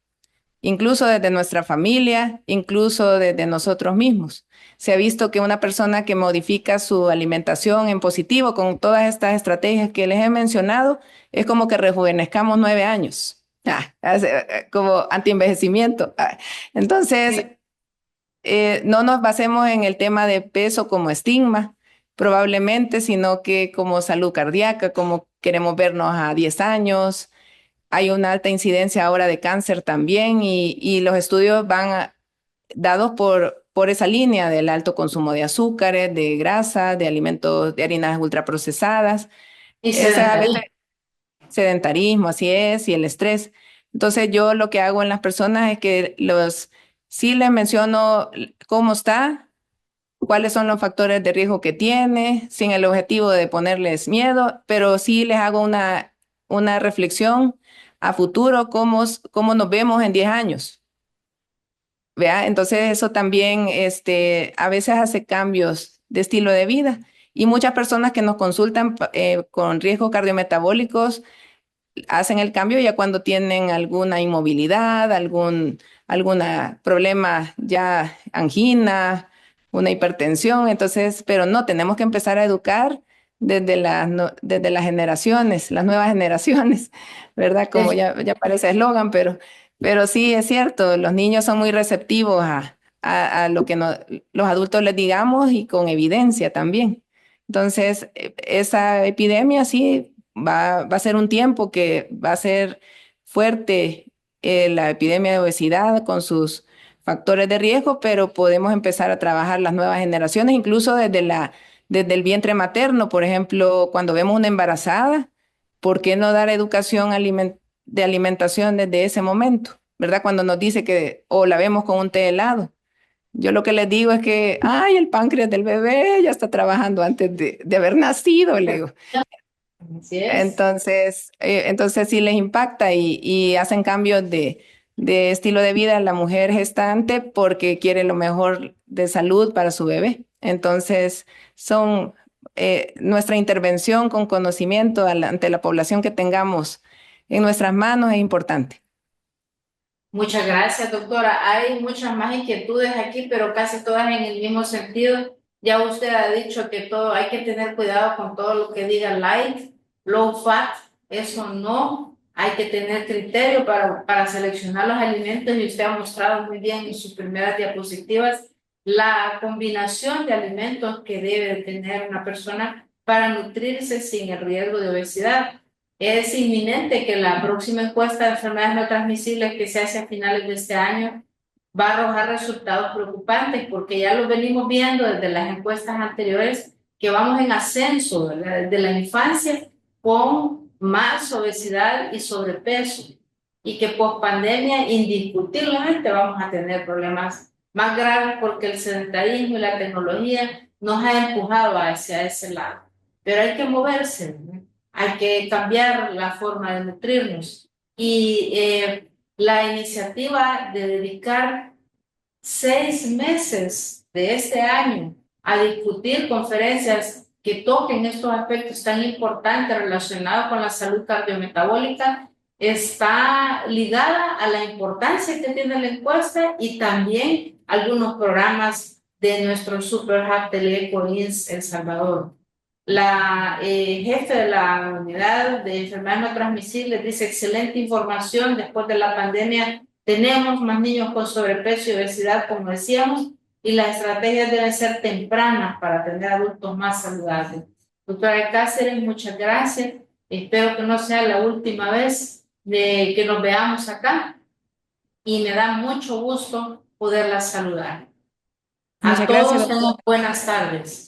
incluso desde nuestra familia, incluso desde nosotros mismos. se ha visto que una persona que modifica su alimentación en positivo con todas estas estrategias que les he mencionado, es como que rejuvenezcamos 9 años, como antienvejecimiento. Entonces, no nos basemos en el tema de peso como estigma, probablemente, sino que como salud cardíaca, como queremos vernos a 10 años. Hay una alta incidencia ahora de cáncer también y los estudios dados por esa línea del alto consumo de azúcares, de grasa, de alimentos, de harinas ultraprocesadas. Y Esa a veces sedentarismo. sedentarismo, así es, y el estrés. Entonces yo lo que hago en las personas es que sí les menciono cómo está, cuáles son los factores de riesgo que tiene, sin el objetivo de ponerles miedo, pero sí les hago una reflexión a futuro, cómo nos vemos en 10 años. ¿Vea? Entonces eso también a veces hace cambios de estilo de vida. Y muchas personas que nos consultan con riesgos cardiometabólicos hacen el cambio ya cuando tienen alguna inmovilidad, alguna problema ya angina, una hipertensión. Entonces, pero no, tenemos que empezar a educar desde las generaciones, las nuevas generaciones, ¿verdad? Como ya parece eslogan, pero sí es cierto, los niños son muy receptivos a lo que los adultos les digamos y con evidencia también. Entonces, esa epidemia sí va a ser un tiempo que va a ser fuerte la epidemia de obesidad con sus factores de riesgo, pero podemos empezar a trabajar las nuevas generaciones, incluso desde el vientre materno. Por ejemplo, cuando vemos una embarazada, ¿por qué no dar educación de alimentación desde ese momento? ¿Verdad? Cuando nos dice que, o la vemos con un té helado. Yo lo que les digo es que, ay, el páncreas del bebé ya está trabajando antes de haber nacido, le digo. Así es. Entonces sí les impacta y hacen cambios de estilo de vida a la mujer gestante porque quiere lo mejor de salud para su bebé. Entonces, son nuestra intervención con conocimiento ante la población que tengamos en nuestras manos es importante. Muchas gracias, doctora. Hay muchas más inquietudes aquí, pero casi todas en el mismo sentido. Ya usted ha dicho que todo, hay que tener cuidado con todo lo que diga light, low fat, eso no. Hay que tener criterio para seleccionar los alimentos y usted ha mostrado muy bien en sus primeras diapositivas la combinación de alimentos que debe tener una persona para nutrirse sin el riesgo de obesidad. Es inminente que la próxima encuesta de enfermedades no transmisibles que se hace a finales de este año va a arrojar resultados preocupantes porque ya lo venimos viendo desde las encuestas anteriores que vamos en ascenso desde la infancia con más obesidad y sobrepeso y que post pandemia indiscutiblemente vamos a tener problemas más graves porque el sedentarismo y la tecnología nos ha empujado hacia ese lado. Pero hay que moverse, ¿no? Hay que cambiar la forma de nutrirnos. Y la iniciativa de dedicar 6 meses de este año a discutir conferencias que toquen estos aspectos tan importantes relacionados con la salud cardiometabólica está ligada a la importancia que tiene la encuesta y también algunos programas de nuestro Super Hub Teleco-INS El Salvador. La jefe de la unidad de enfermedades no transmisibles dice excelente información después de la pandemia. Tenemos más niños con sobrepeso y obesidad, como decíamos, y las estrategias deben ser tempranas para tener adultos más saludables. Doctora Cáceres, muchas gracias. Espero que no sea la última vez de que nos veamos acá y me da mucho gusto poderla saludar. A Muchas gracias, todos, tengan doctora. buenas tardes.